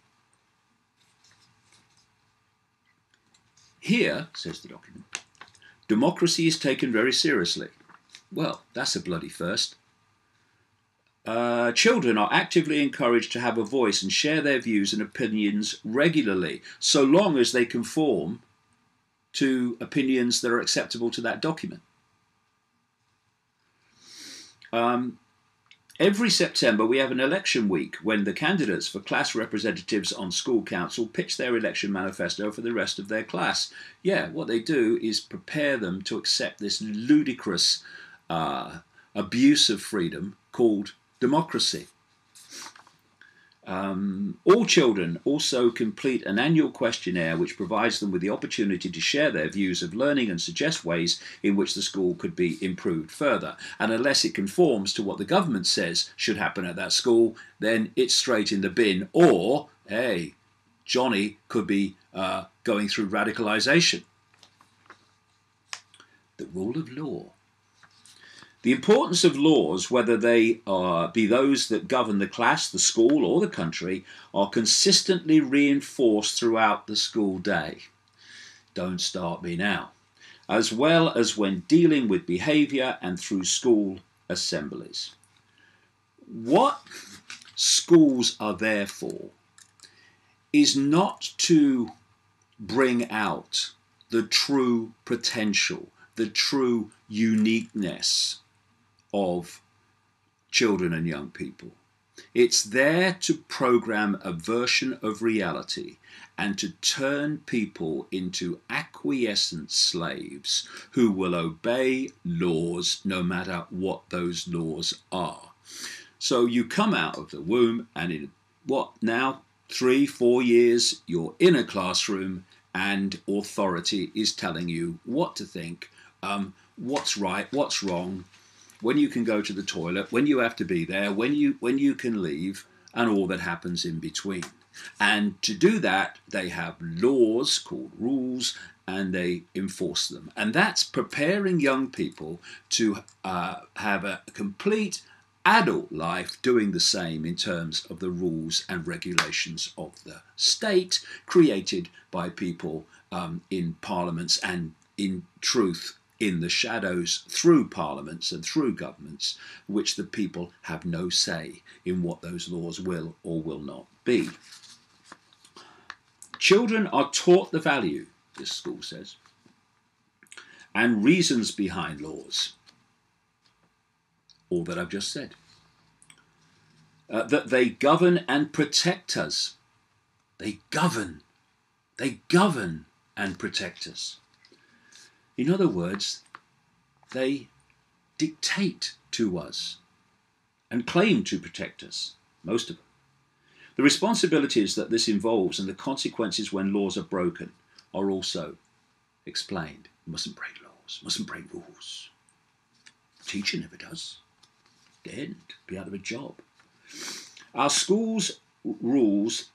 Here, says the document, democracy is taken very seriously. Well, that's a bloody first. Children are actively encouraged to have a voice and share their views and opinions regularly, so long as they conform to opinions that are acceptable to that document. Every September we have an election week when the candidates for class representatives on school council pitch their election manifesto for the rest of their class. Yeah, what they do is prepare them to accept this ludicrous abuse of freedom called democracy. All children also complete an annual questionnaire which provides them with the opportunity to share their views of learning and suggest ways in which the school could be improved further. And unless it conforms to what the government says should happen at that school, then it's straight in the bin. Or, hey, Johnny could be going through radicalisation. The rule of law. The importance of laws, whether they be those that govern the class, the school, or the country, are consistently reinforced throughout the school day. Don't start me now. As well as when dealing with behaviour and through school assemblies. What schools are there for is not to bring out the true potential, the true uniqueness of children and young people. It's there to program a version of reality and to turn people into acquiescent slaves who will obey laws no matter what those laws are. So you come out of the womb and in 3-4 years you're in a classroom and authority is telling you what to think, what's right, what's wrong, when you can go to the toilet, when you have to be there, when you can leave, and all that happens in between. And to do that, they have laws called rules, and they enforce them. And that's preparing young people to have a complete adult life doing the same in terms of the rules and regulations of the state created by people in parliaments and in truth in the shadows through parliaments and through governments, which the people have no say in what those laws will or will not be. Children are taught the value, this school says, and reasons behind laws. All that I've just said. That they govern and protect us. They govern and protect us. In other words, they dictate to us and claim to protect us, most of them. The responsibilities that this involves and the consequences when laws are broken are also explained. You mustn't break laws, mustn't break rules. Teacher never does. Dead, be out of a job. Our schools' rules,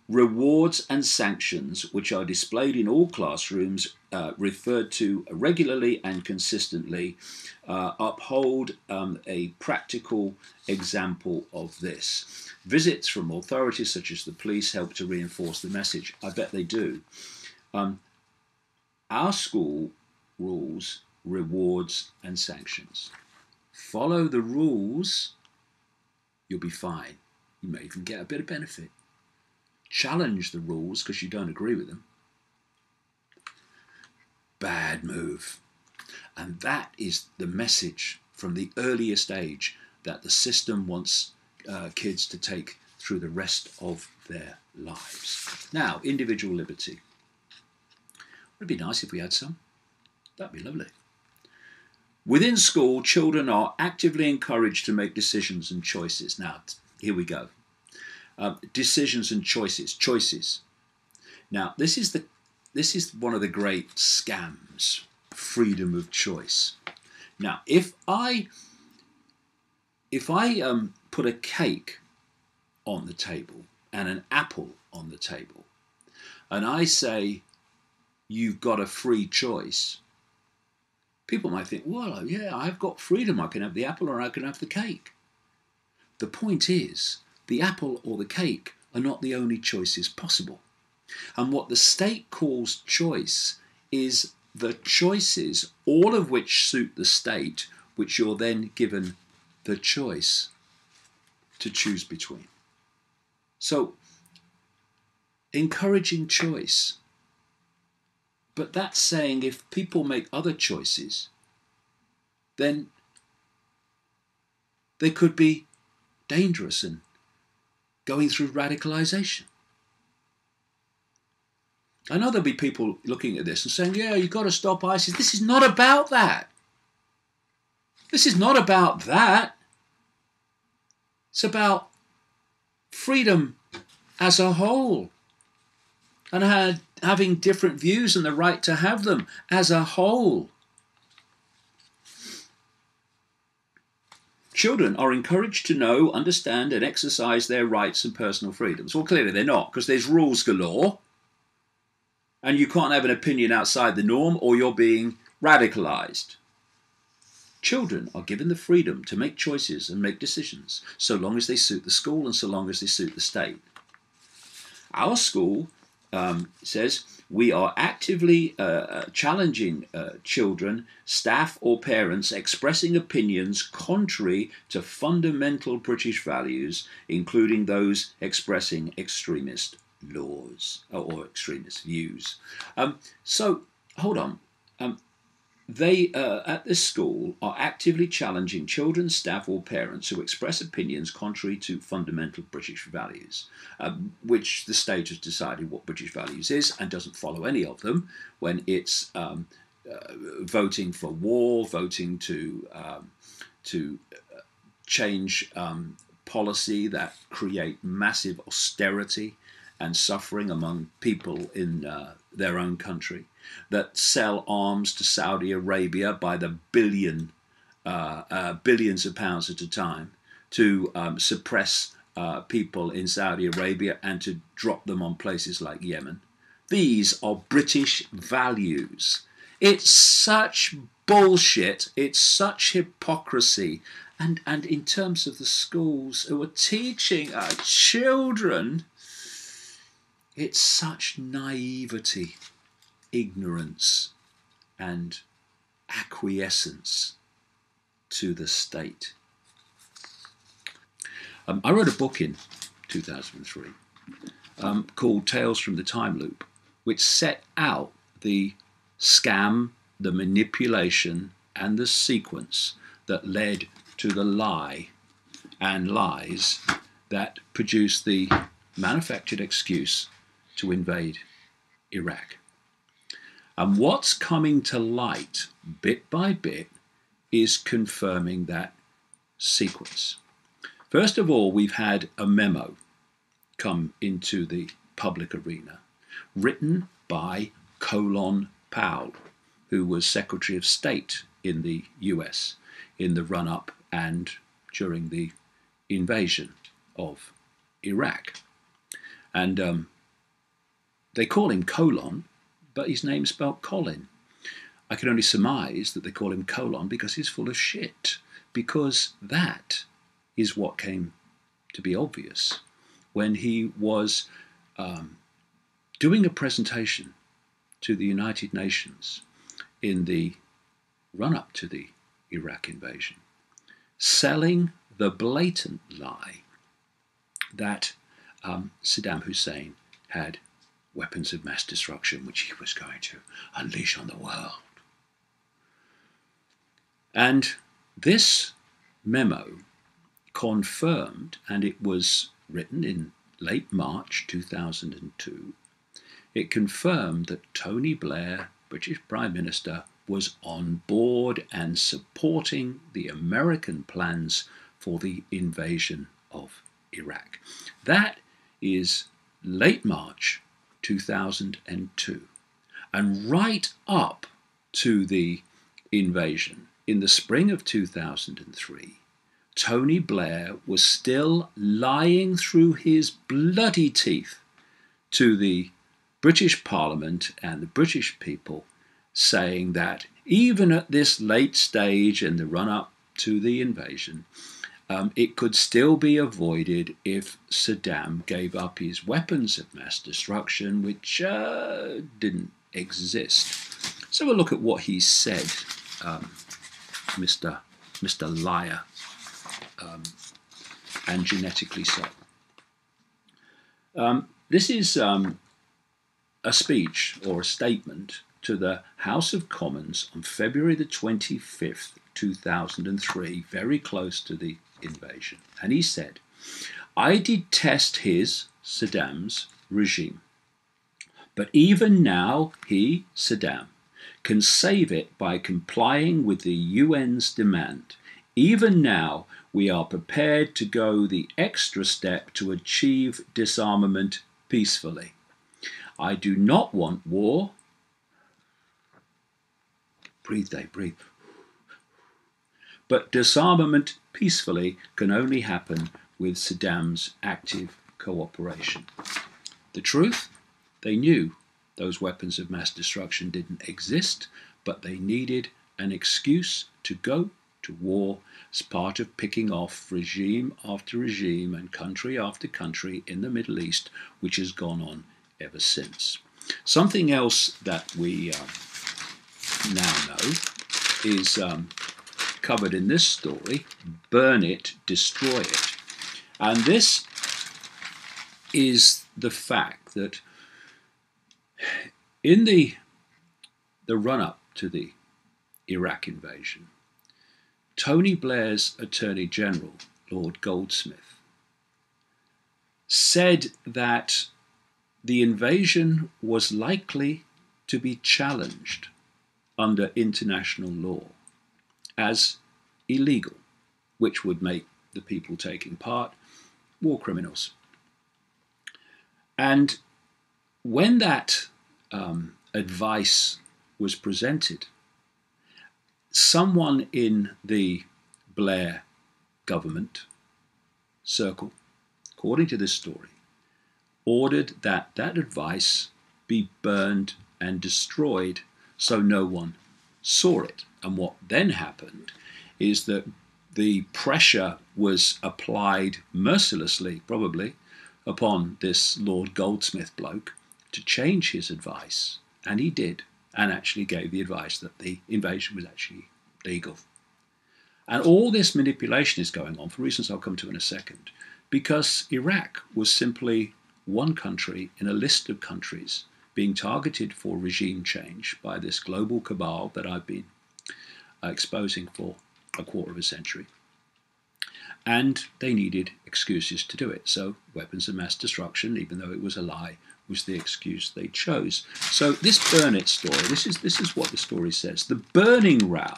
rewards and sanctions, which are displayed in all classrooms, referred to regularly and consistently, uphold a practical example of this. Visits from authorities such as the police help to reinforce the message. I bet they do. Our school rules, rewards and sanctions. Follow the rules, you'll be fine. You may even get a bit of benefit. Challenge the rules because you don't agree with them. Bad move. And that is the message from the earliest age that the system wants kids to take through the rest of their lives. Now, individual liberty. Would it be nice if we had some? That'd be lovely. Within school, children are actively encouraged to make decisions and choices. Now, here we go. Decisions and choices. Choices. Now, this is one of the great scams, freedom of choice. Now, if I put a cake on the table and an apple on the table, and I say, you've got a free choice, people might think, well, yeah, I've got freedom. I can have the apple or I can have the cake. The point is, the apple or the cake are not the only choices possible. And what the state calls choice is the choices, all of which suit the state, which you're then given the choice to choose between. So, encouraging choice. But that's saying if people make other choices, then they could be dangerous and going through radicalization. I know there'll be people looking at this and saying, yeah, you've got to stop ISIS. This is not about that. This is not about that. It's about freedom as a whole and having different views and the right to have them as a whole. Children are encouraged to know, understand and exercise their rights and personal freedoms. Well, clearly they're not, because there's rules galore. And you can't have an opinion outside the norm or you're being radicalized. Children are given the freedom to make choices and make decisions, so long as they suit the school and so long as they suit the state. Our school says we are actively challenging children, staff or parents expressing opinions contrary to fundamental British values, including those expressing extremist laws or extremist views. So, hold on. They, at this school, are actively challenging children, staff or parents who express opinions contrary to fundamental British values, which the state has decided what British values is and doesn't follow any of them when it's voting for war, voting to change policy that create massive austerity and suffering among people in their own country, that sell arms to Saudi Arabia by the billions of pounds at a time to suppress people in Saudi Arabia and to drop them on places like Yemen. These are British values. It's such bullshit. It's such hypocrisy. And in terms of the schools who are teaching our children, it's such naivety, ignorance, and acquiescence to the state. I wrote a book in 2003 called Tales from the Time Loop, which set out the scam, the manipulation, and the sequence that led to the lie and lies that produced the manufactured excuse to invade Iraq. And what's coming to light bit by bit is confirming that sequence. First of all, we've had a memo come into the public arena written by Colin Powell, who was Secretary of State in the US in the run-up and during the invasion of Iraq. And they call him Colin, but his name's spelled Colin. I can only surmise that they call him Colin because he's full of shit, because that is what came to be obvious when he was doing a presentation to the United Nations in the run-up to the Iraq invasion, selling the blatant lie that Saddam Hussein had weapons of mass destruction which he was going to unleash on the world. And this memo confirmed, and it was written in late March 2002, it confirmed that Tony Blair, British Prime Minister, was on board and supporting the American plans for the invasion of Iraq. That is late March 2002. And right up to the invasion in the spring of 2003, Tony Blair was still lying through his bloody teeth to the British Parliament and the British people, saying that even at this late stage in the run-up to the invasion, it could still be avoided if Saddam gave up his weapons of mass destruction, which didn't exist. So we'll look at what he said, Mr. Liar, and genetically so. This is a speech or a statement to the House of Commons on February the 25th, 2003, very close to the invasion. And he said, "I detest his, Saddam's, regime. But even now, he, Saddam, can save it by complying with the UN's demand. Even now, we are prepared to go the extra step to achieve disarmament peacefully. I do not want war." Breathe, Dave, breathe. "But disarmament peacefully can only happen with Saddam's active cooperation." The truth? They knew those weapons of mass destruction didn't exist, but they needed an excuse to go to war as part of picking off regime after regime and country after country in the Middle East, which has gone on ever since. Something else that we now know is covered in this story: burn it, destroy it. And this is the fact that in the run-up to the Iraq invasion, Tony Blair's Attorney General, Lord Goldsmith, said that the invasion was likely to be challenged under international law as illegal, which would make the people taking part war criminals. And when that advice was presented, someone in the Blair government circle, according to this story, ordered that that advice be burned and destroyed so no one saw it. And what then happened is that the pressure was applied mercilessly, probably, upon this Lord Goldsmith bloke to change his advice. And he did, and actually gave the advice that the invasion was actually legal. And all this manipulation is going on for reasons I'll come to in a second, because Iraq was simply one country in a list of countries being targeted for regime change by this global cabal that I've been exposing for a quarter of a century. And they needed excuses to do it. So weapons of mass destruction, even though it was a lie, was the excuse they chose. So this burn it story, this is what the story says. The burning row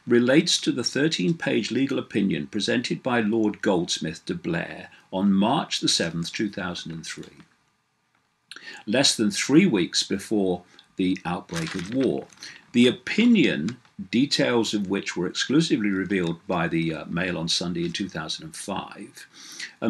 relates to the 13-page legal opinion presented by Lord Goldsmith to Blair on March the 7th, 2003, less than 3 weeks before the outbreak of war. The opinion, details of which were exclusively revealed by the Mail on Sunday in 2005,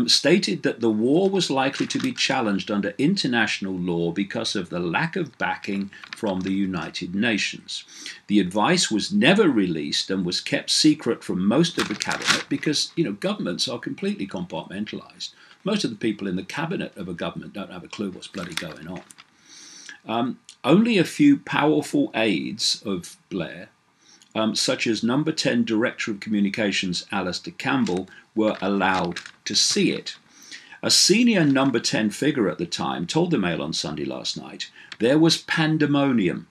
stated that the war was likely to be challenged under international law because of the lack of backing from the United Nations. The advice was never released and was kept secret from most of the cabinet because, governments are completely compartmentalized. Most of the people in the cabinet of a government don't have a clue what's bloody going on. Only a few powerful aides of Blair, such as Number 10 Director of Communications Alistair Campbell, were allowed to see it. A senior Number 10 figure at the time told the Mail on Sunday last night there was pandemonium.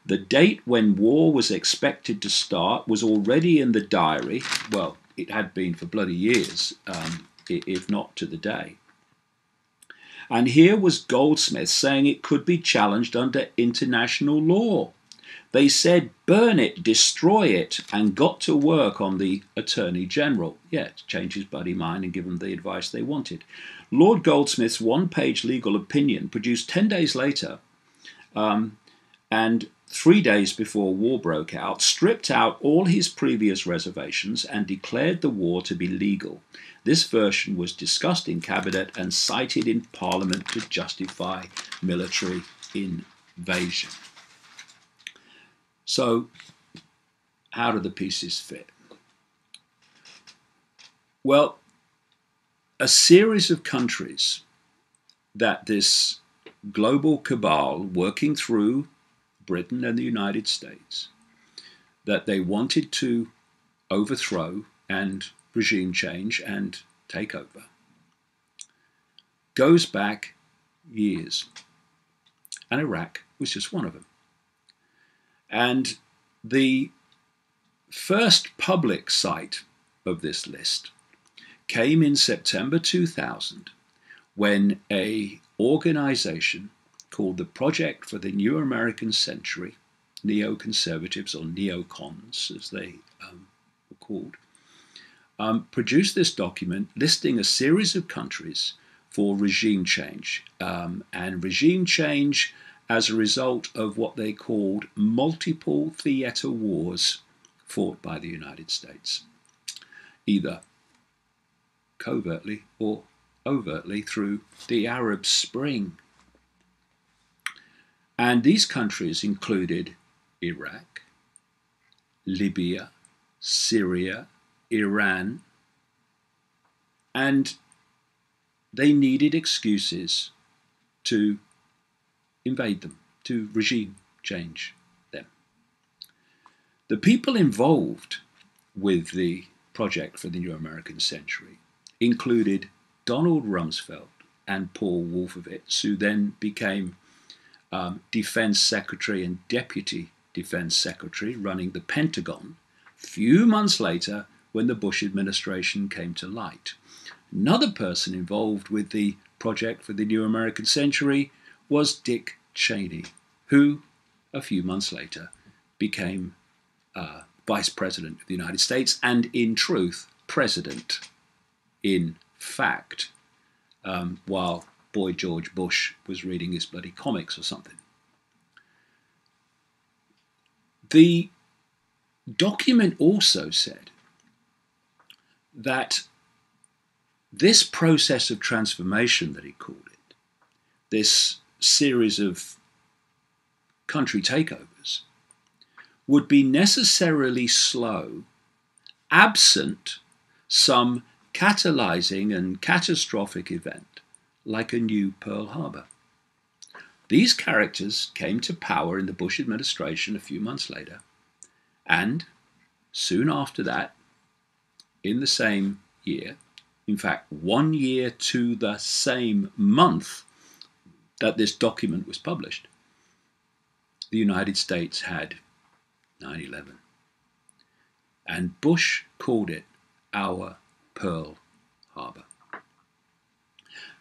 The date when war was expected to start was already in the diary. Well, it had been for bloody years, if not to the day. And here was Goldsmith saying it could be challenged under international law. They said burn it, destroy it, and got to work on the Attorney General. Yeah, to change his bloody mind and give them the advice they wanted. Lord Goldsmith's one-page legal opinion, produced 10 days later, and 3 days before war broke out, stripped out all his previous reservations and declared the war to be legal. This version was discussed in Cabinet and cited in Parliament to justify military invasion. So, how do the pieces fit? Well, a series of countries that this global cabal working through Britain and the United States, that they wanted to overthrow and regime change and take over, goes back years. And Iraq was just one of them. And the first public sight of this list came in September 2000 when an organization called the Project for the New American Century, neoconservatives or neocons as they were called, produced this document listing a series of countries for regime change, and regime change as a result of what they called multiple theater wars fought by the United States, either covertly or overtly through the Arab Spring. And these countries included Iraq, Libya, Syria, Iran, and they needed excuses to invade them, to regime change them. The people involved with the Project for the New American Century included Donald Rumsfeld and Paul Wolfowitz, who then became Defense Secretary and Deputy Defense Secretary running the Pentagon, few months later when the Bush administration came to light. Another person involved with the Project for the New American Century was Dick Cheney, who a few months later became Vice President of the United States and, in truth, President, in fact, while Boy George Bush was reading his bloody comics or something. The document also said that this process of transformation that he called it, this series of country takeovers, would be necessarily slow, absent some catalyzing and catastrophic event like a new Pearl Harbor. These characters came to power in the Bush administration a few months later, and soon after that, in the same year, in fact 1 year to the same month that this document was published, the United States had 9/11. And Bush called it our Pearl Harbor.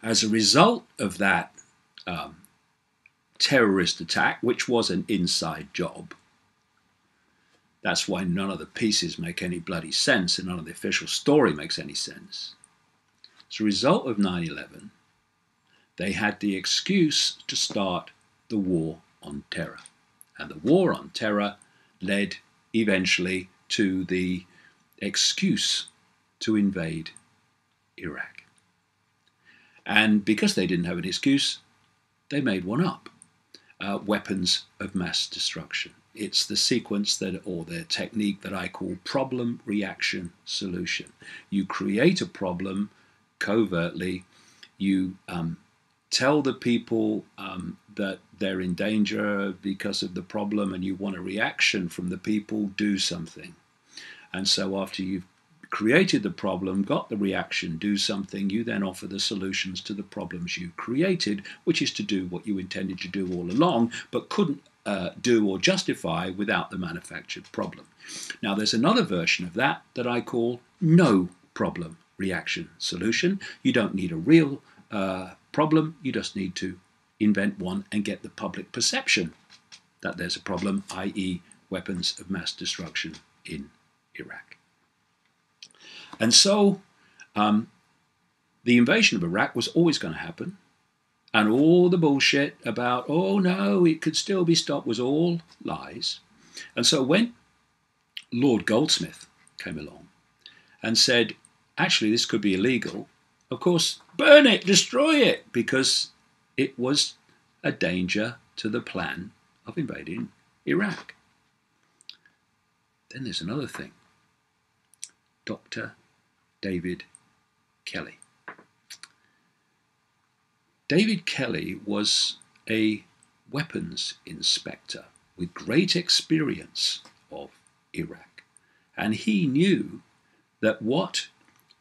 As a result of that terrorist attack, which was an inside job, that's why none of the pieces make any bloody sense and none of the official story makes any sense. As a result of 9/11, they had the excuse to start the war on terror. And the war on terror led eventually to the excuse to invade Iraq. And because they didn't have an excuse, they made one up. Weapons of mass destruction. It's the sequence that, or the technique that I call problem, reaction, solution. You create a problem covertly, you tell the people that they're in danger because of the problem and you want a reaction from the people, do something. And so after you've created the problem, got the reaction, do something, you then offer the solutions to the problems you created, which is to do what you intended to do all along, but couldn't do or justify without the manufactured problem. Now there's another version of that that I call no problem, reaction, solution. You don't need a real problem, you just need to invent one and get the public perception that there's a problem, i.e. weapons of mass destruction in Iraq. And so the invasion of Iraq was always going to happen, and all the bullshit about, oh no, it could still be stopped, was all lies. And so when Lord Goldsmith came along and said, actually this could be illegal, of course, burn it, destroy it, because it was a danger to the plan of invading Iraq. Then there's another thing. Dr. David Kelly. David Kelly was a weapons inspector with great experience of Iraq. And he knew that what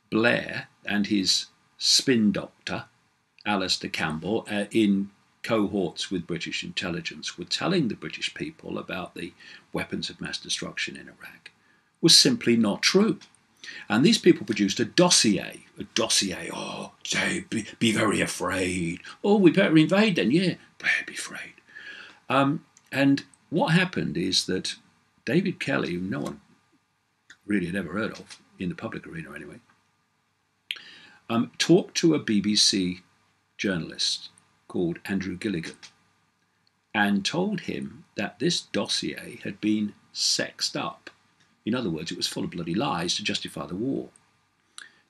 Blair and his spin doctor, Alistair Campbell, in cohorts with British intelligence were telling the British people about the weapons of mass destruction in Iraq was simply not true. And these people produced a dossier, oh, say, be very afraid. Oh, we better invade then, yeah, better be afraid. And what happened is that David Kelly, who no one really had ever heard of, in the public arena anyway, talked to a BBC journalist called Andrew Gilligan and told him that this dossier had been sexed up. In other words, it was full of bloody lies to justify the war.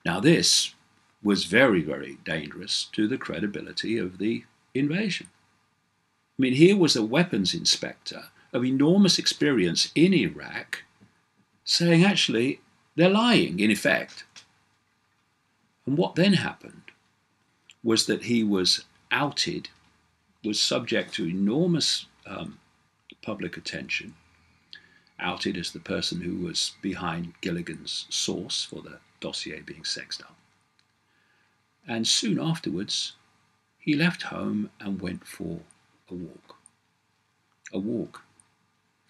Now this was very, very dangerous to the credibility of the invasion. I mean, here was a weapons inspector of enormous experience in Iraq saying, actually, they're lying, in effect. And what then happened was that he was outed, was subject to enormous public attention, outed as the person who was behind Gilligan's source for the dossier being sexed up. And soon afterwards, he left home and went for a walk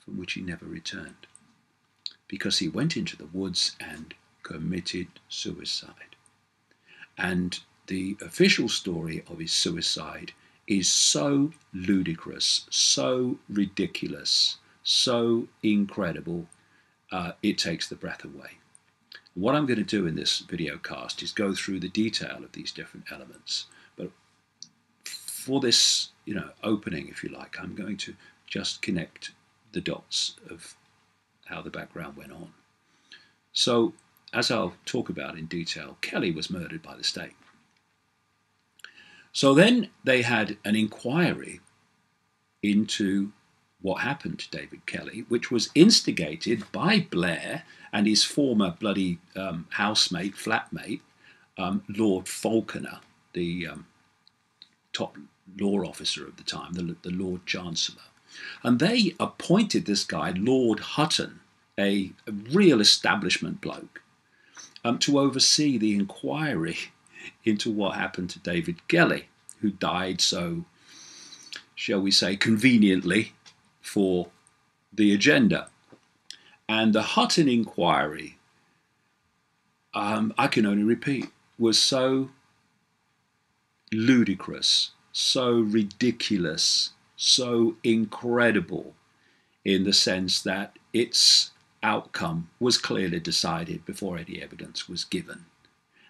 from which he never returned, because he went into the woods and committed suicide. And the official story of his suicide is so ludicrous, so ridiculous, so incredible, it takes the breath away. What I'm going to do in this video cast is go through the detail of these different elements. But for this, opening, if you like, I'm going to just connect the dots of how the background went on. So, as I'll talk about in detail, Kelly was murdered by the state. So then they had an inquiry into what happened to David Kelly, which was instigated by Blair and his former bloody housemate, flatmate, Lord Falconer, the top law officer of the time, the Lord Chancellor. And they appointed this guy, Lord Hutton, a real establishment bloke, to oversee the inquiry into what happened to David Kelly, who died so, shall we say, conveniently for the agenda. And the Hutton inquiry, I can only repeat, was so ludicrous, so ridiculous, so incredible, in the sense that its outcome was clearly decided before any evidence was given.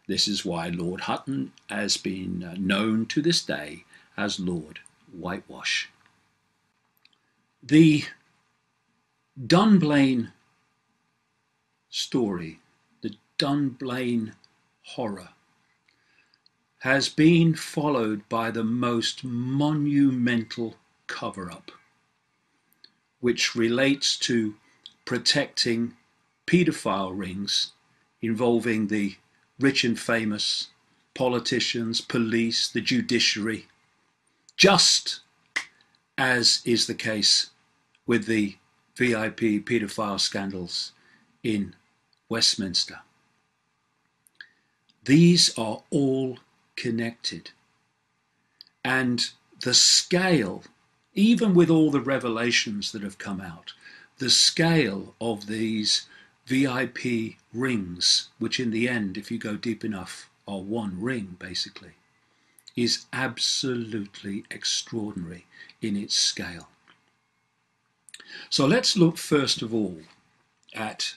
This is why Lord Hutton has been known to this day as Lord Whitewash. The Dunblane story, the Dunblane horror, has been followed by the most monumental cover-up, which relates to protecting paedophile rings involving the rich and famous, politicians, police, the judiciary, just as is the case with the VIP paedophile scandals in Westminster. These are all connected. And the scale, even with all the revelations that have come out, the scale of these VIP rings, which in the end, if you go deep enough, are one ring basically, is absolutely extraordinary in its scale. So let's look first of all at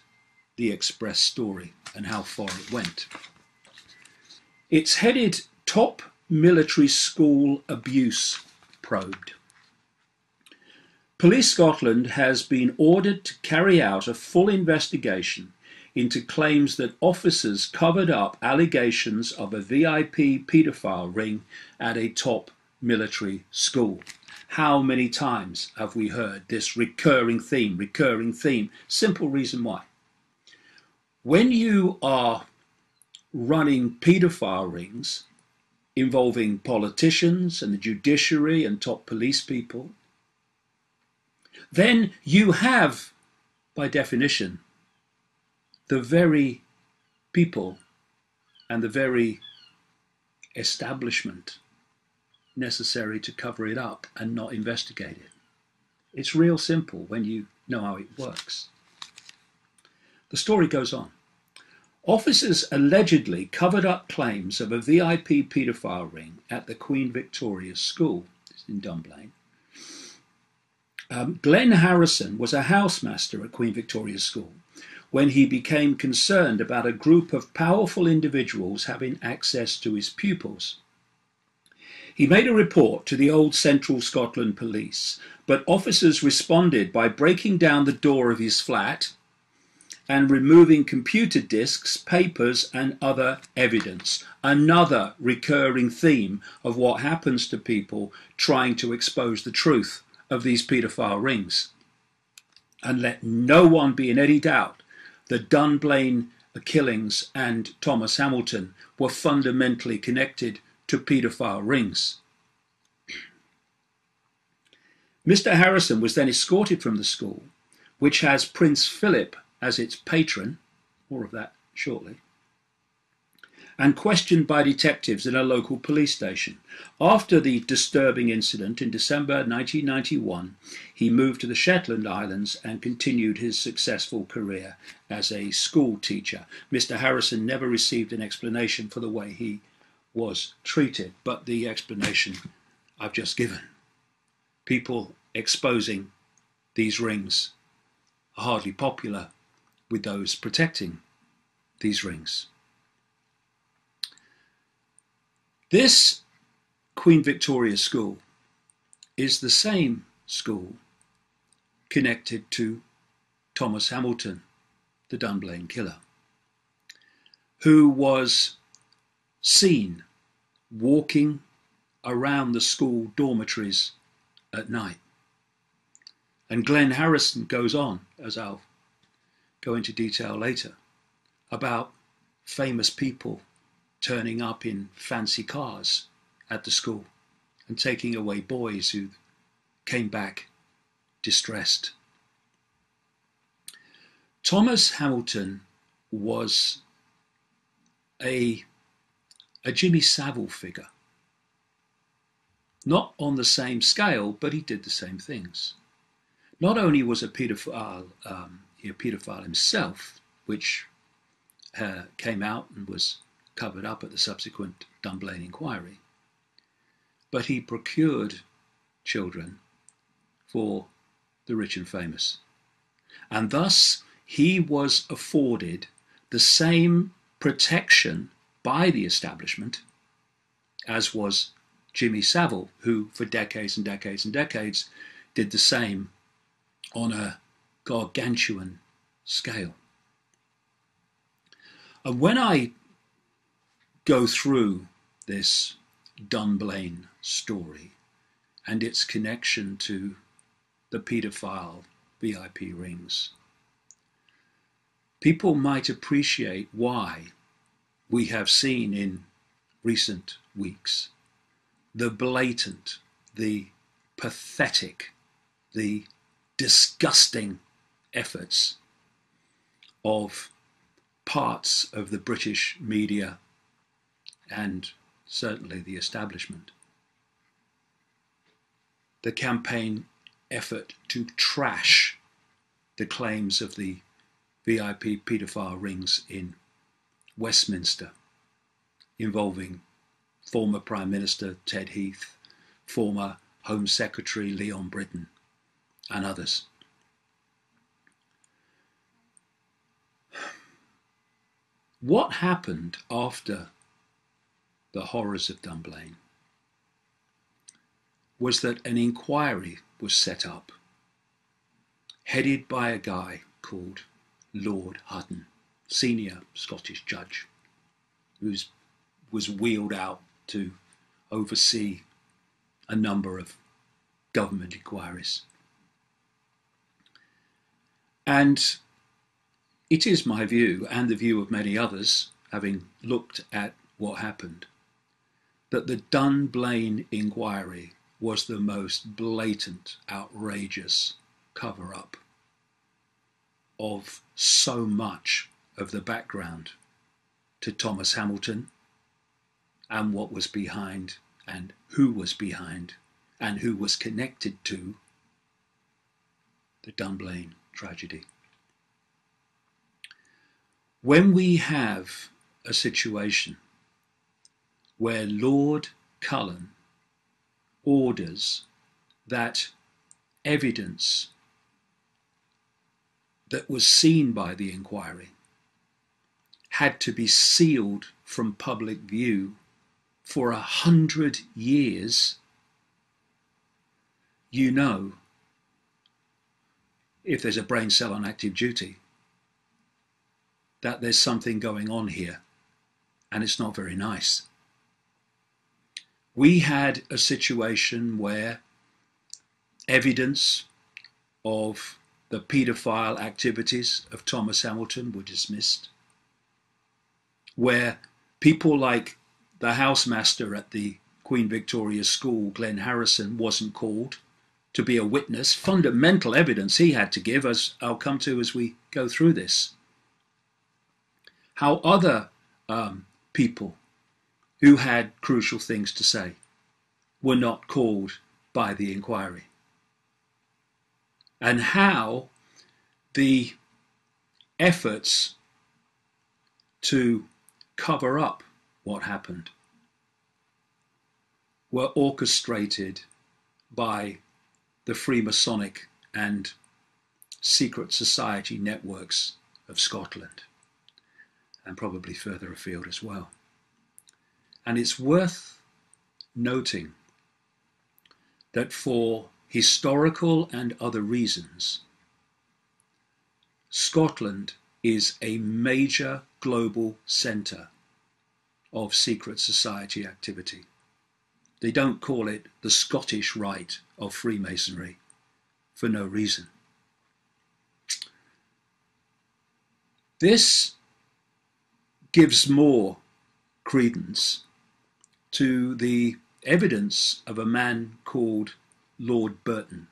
the Express story and how far it went. It's headed Top Military School Abuse Probed. Police Scotland has been ordered to carry out a full investigation into claims that officers covered up allegations of a VIP paedophile ring at a top military school. How many times have we heard this recurring theme? Simple reason why. When you are running paedophile rings involving politicians and the judiciary and top police people, then you have, by definition, the very people and the very establishment necessary to cover it up and not investigate it. It's real simple when you know how it works. The story goes on. Officers allegedly covered up claims of a VIP paedophile ring at the Queen Victoria's School in Dunblane. Glenn Harrison was a housemaster at Queen Victoria's School when he became concerned about a group of powerful individuals having access to his pupils. He made a report to the old Central Scotland Police, but officers responded by breaking down the door of his flat and removing computer disks, papers and other evidence. Another recurring theme of what happens to people trying to expose the truth of these paedophile rings. And let no one be in any doubt the Dunblane killings and Thomas Hamilton were fundamentally connected to paedophile rings. Mr. Harrison was then escorted from the school, which has Prince Philip as its patron, more of that shortly, and questioned by detectives in a local police station. After the disturbing incident in December 1991, he moved to the Shetland Islands and continued his successful career as a school teacher. Mr. Harrison never received an explanation for the way he was treated, but the explanation I've just given. People exposing these rings are hardly popular with those protecting these rings. This Queen Victoria School is the same school connected to Thomas Hamilton, the Dunblane killer, who was seen walking around the school dormitories at night. And Glenn Harrison goes on, as I'll go into detail later, about famous people turning up in fancy cars at the school and taking away boys who came back distressed. Thomas Hamilton was a Jimmy Savile figure. Not on the same scale, but he did the same things. Not only was a paedophile himself, which came out and was covered up at the subsequent Dunblane inquiry, but he procured children for the rich and famous. And thus he was afforded the same protection by the establishment as was Jimmy Savile, who for decades and decades and decades did the same on a gargantuan scale. And when I go through this Dunblane story and its connection to the paedophile VIP rings, people might appreciate why we have seen in recent weeks the blatant, the pathetic, the disgusting efforts of parts of the British media and certainly the establishment. The campaign effort to trash the claims of the VIP paedophile rings in Westminster, involving former Prime Minister Ted Heath, former Home Secretary Leon Britton, and others. what happened after the horrors of Dunblane was that an inquiry was set up, headed by a guy called Lord Hutton, senior Scottish judge, who was wheeled out to oversee a number of government inquiries. And it is my view, and the view of many others, having looked at what happened, that the Dunblane inquiry was the most blatant, outrageous cover-up of so much of the background to Thomas Hamilton and what was behind and who was behind and who was connected to the Dunblane tragedy. When we have a situation where Lord Cullen orders that evidence that was seen by the inquiry had to be sealed from public view for 100 years, you know, if there's a brain cell on active duty, that there's something going on here, and it's not very nice. We had a situation where evidence of the paedophile activities of Thomas Hamilton were dismissed, where people like the housemaster at the Queen Victoria School, Glenn Harrison, wasn't called to be a witness. Fundamental evidence he had to give, as I'll come to as we go through this. How other people who had crucial things to say were not called by the inquiry. And how the efforts to cover up what happened were orchestrated by the Freemasonic and secret society networks of Scotland, and probably further afield as well. And it's worth noting that for historical and other reasons, Scotland is a major global centre of secret society activity. They don't call it the Scottish Rite of Freemasonry for no reason. This gives more credence to the evidence of a man called Lord Burton,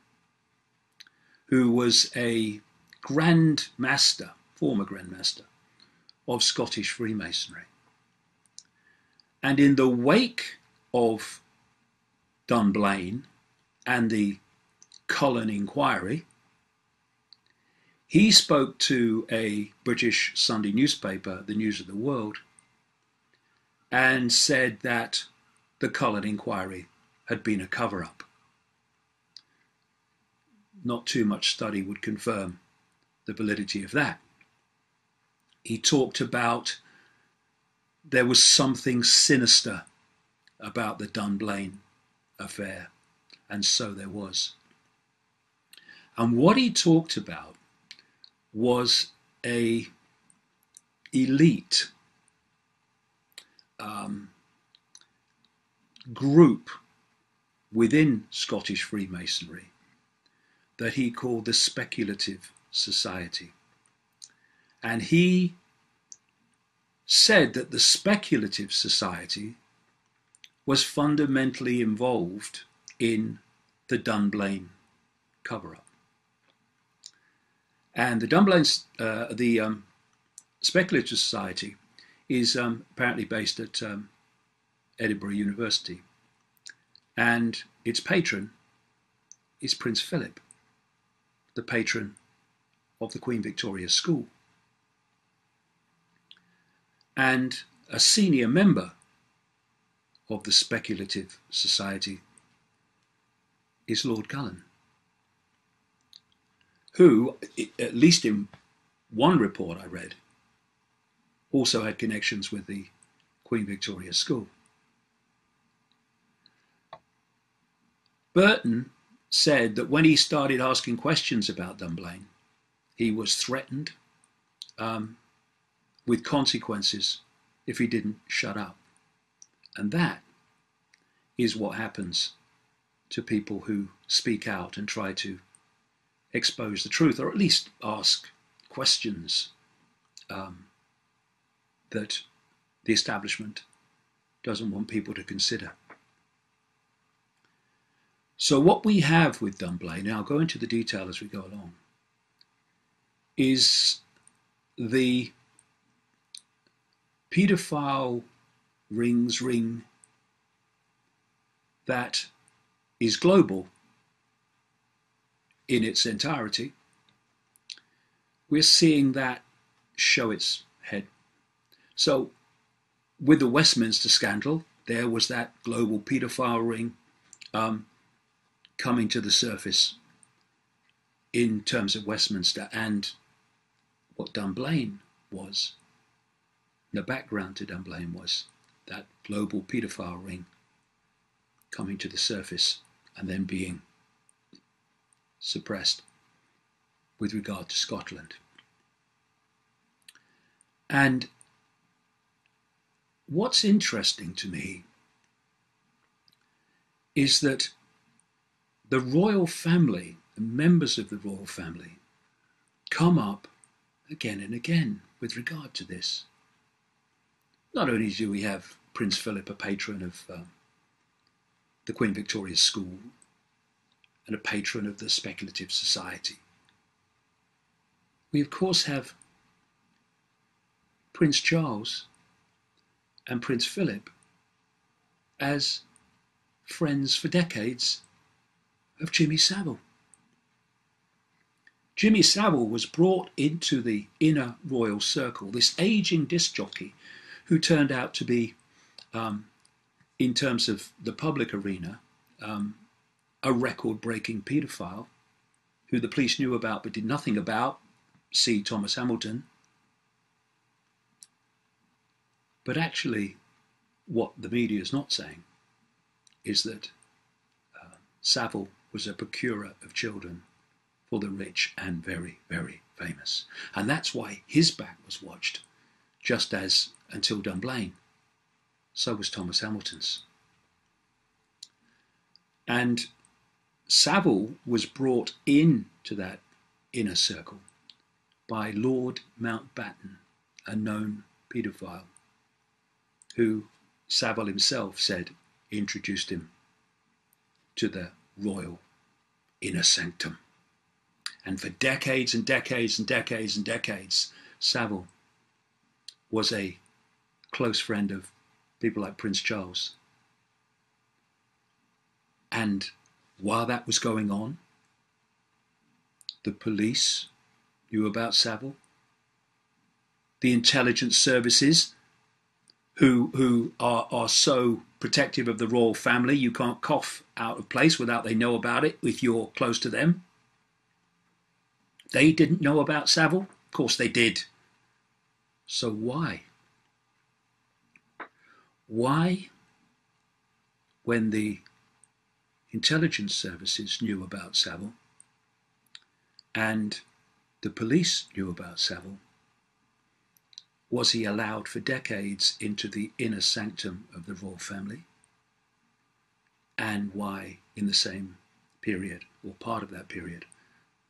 who was a Grand Master, former Grand Master, of Scottish Freemasonry. And in the wake of Dunblane and the Cullen inquiry, he spoke to a British Sunday newspaper, the News of the World, and said that the Cullen inquiry had been a cover-up. Not too much study would confirm the validity of that. He talked about there was something sinister about the Dunblane affair, and so there was. And what he talked about was a elite group within Scottish Freemasonry that he called the Speculative Society. And he said that the Speculative Society was fundamentally involved in the Dunblane cover-up. And the Speculative Society is apparently based at Edinburgh University, and its patron is Prince Philip, the patron of the Queen Victoria School. And a senior member of the Speculative Society is Lord Cullen, who, at least in one report I read, also had connections with the Queen Victoria School. Burton said that when he started asking questions about Dunblane, he was threatened with consequences if he didn't shut up. And that is what happens to people who speak out and try to expose the truth, or at least ask questions that the establishment doesn't want people to consider. So what we have with Dunblane, and I'll go into the detail as we go along, is the paedophile ring that is global in its entirety. We're seeing that show its head. So with the Westminster scandal, there was that global paedophile ring coming to the surface in terms of Westminster, and what Dunblane was, the background to Dunblane was that global paedophile ring coming to the surface and then being suppressed with regard to Scotland. And what's interesting to me is that the royal family, the members of the royal family, come up again and again with regard to this. Not only do we have Prince Philip, a patron of the Queen Victoria School and a patron of the Speculative Society, we of course have Prince Charles and Prince Philip as friends for decades of Jimmy Savile. Jimmy Savile was brought into the inner royal circle, this aging disc jockey who turned out to be, in terms of the public arena, a record-breaking paedophile who the police knew about but did nothing about, see Thomas Hamilton. But actually, what the media is not saying is that Savile was a procurer of children for the rich and very, very famous. And that's why his back was watched, just as, until Dunblane, so was Thomas Hamilton's. And Savile was brought into that inner circle by Lord Mountbatten, a known paedophile, who Savile himself said introduced him to the royal inner sanctum. And for decades and decades and decades and decades, Savile was a close friend of people like Prince Charles. And while that was going on, the police knew about Savile. The intelligence services, who are so protective of the royal family, you can't cough out of place without they know about it if you're close to them. They didn't know about Savile? Of course they did. So why? Why, when the intelligence services knew about Savile and the police knew about Savile, was he allowed for decades into the inner sanctum of the royal family? And why, in the same period, or part of that period,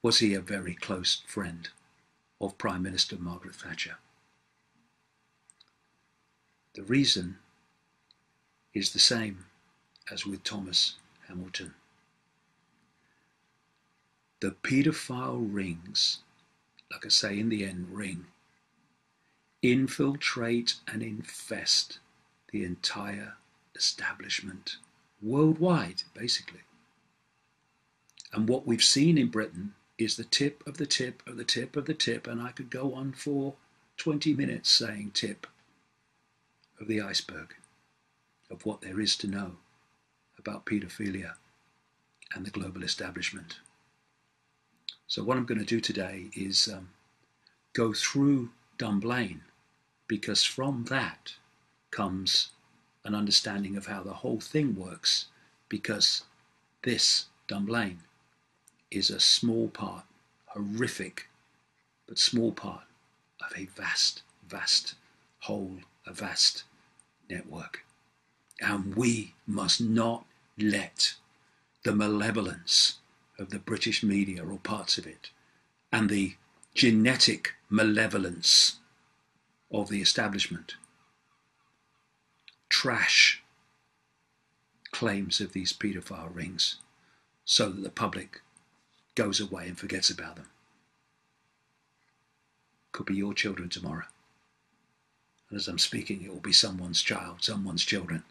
was he a very close friend of Prime Minister Margaret Thatcher? The reason is the same as with Thomas Hamilton. The paedophile rings, like I say, in the end, ring, infiltrate and infest the entire establishment worldwide, basically. And what we've seen in Britain is the tip of the tip of the tip of the tip, and I could go on for 20 minutes saying tip of the iceberg of what there is to know about paedophilia and the global establishment. So what I'm going to do today is go through Dunblane because from that comes an understanding of how the whole thing works, because this, Dunblane, is a small part, horrific, but small part of a vast, vast whole, a vast network. And we must not let the malevolence of the British media or parts of it, and the genetic malevolence of the establishment, trash claims of these paedophile rings so that the public goes away and forgets about them. Could be your children tomorrow. And as I'm speaking, it will be someone's child, someone's children.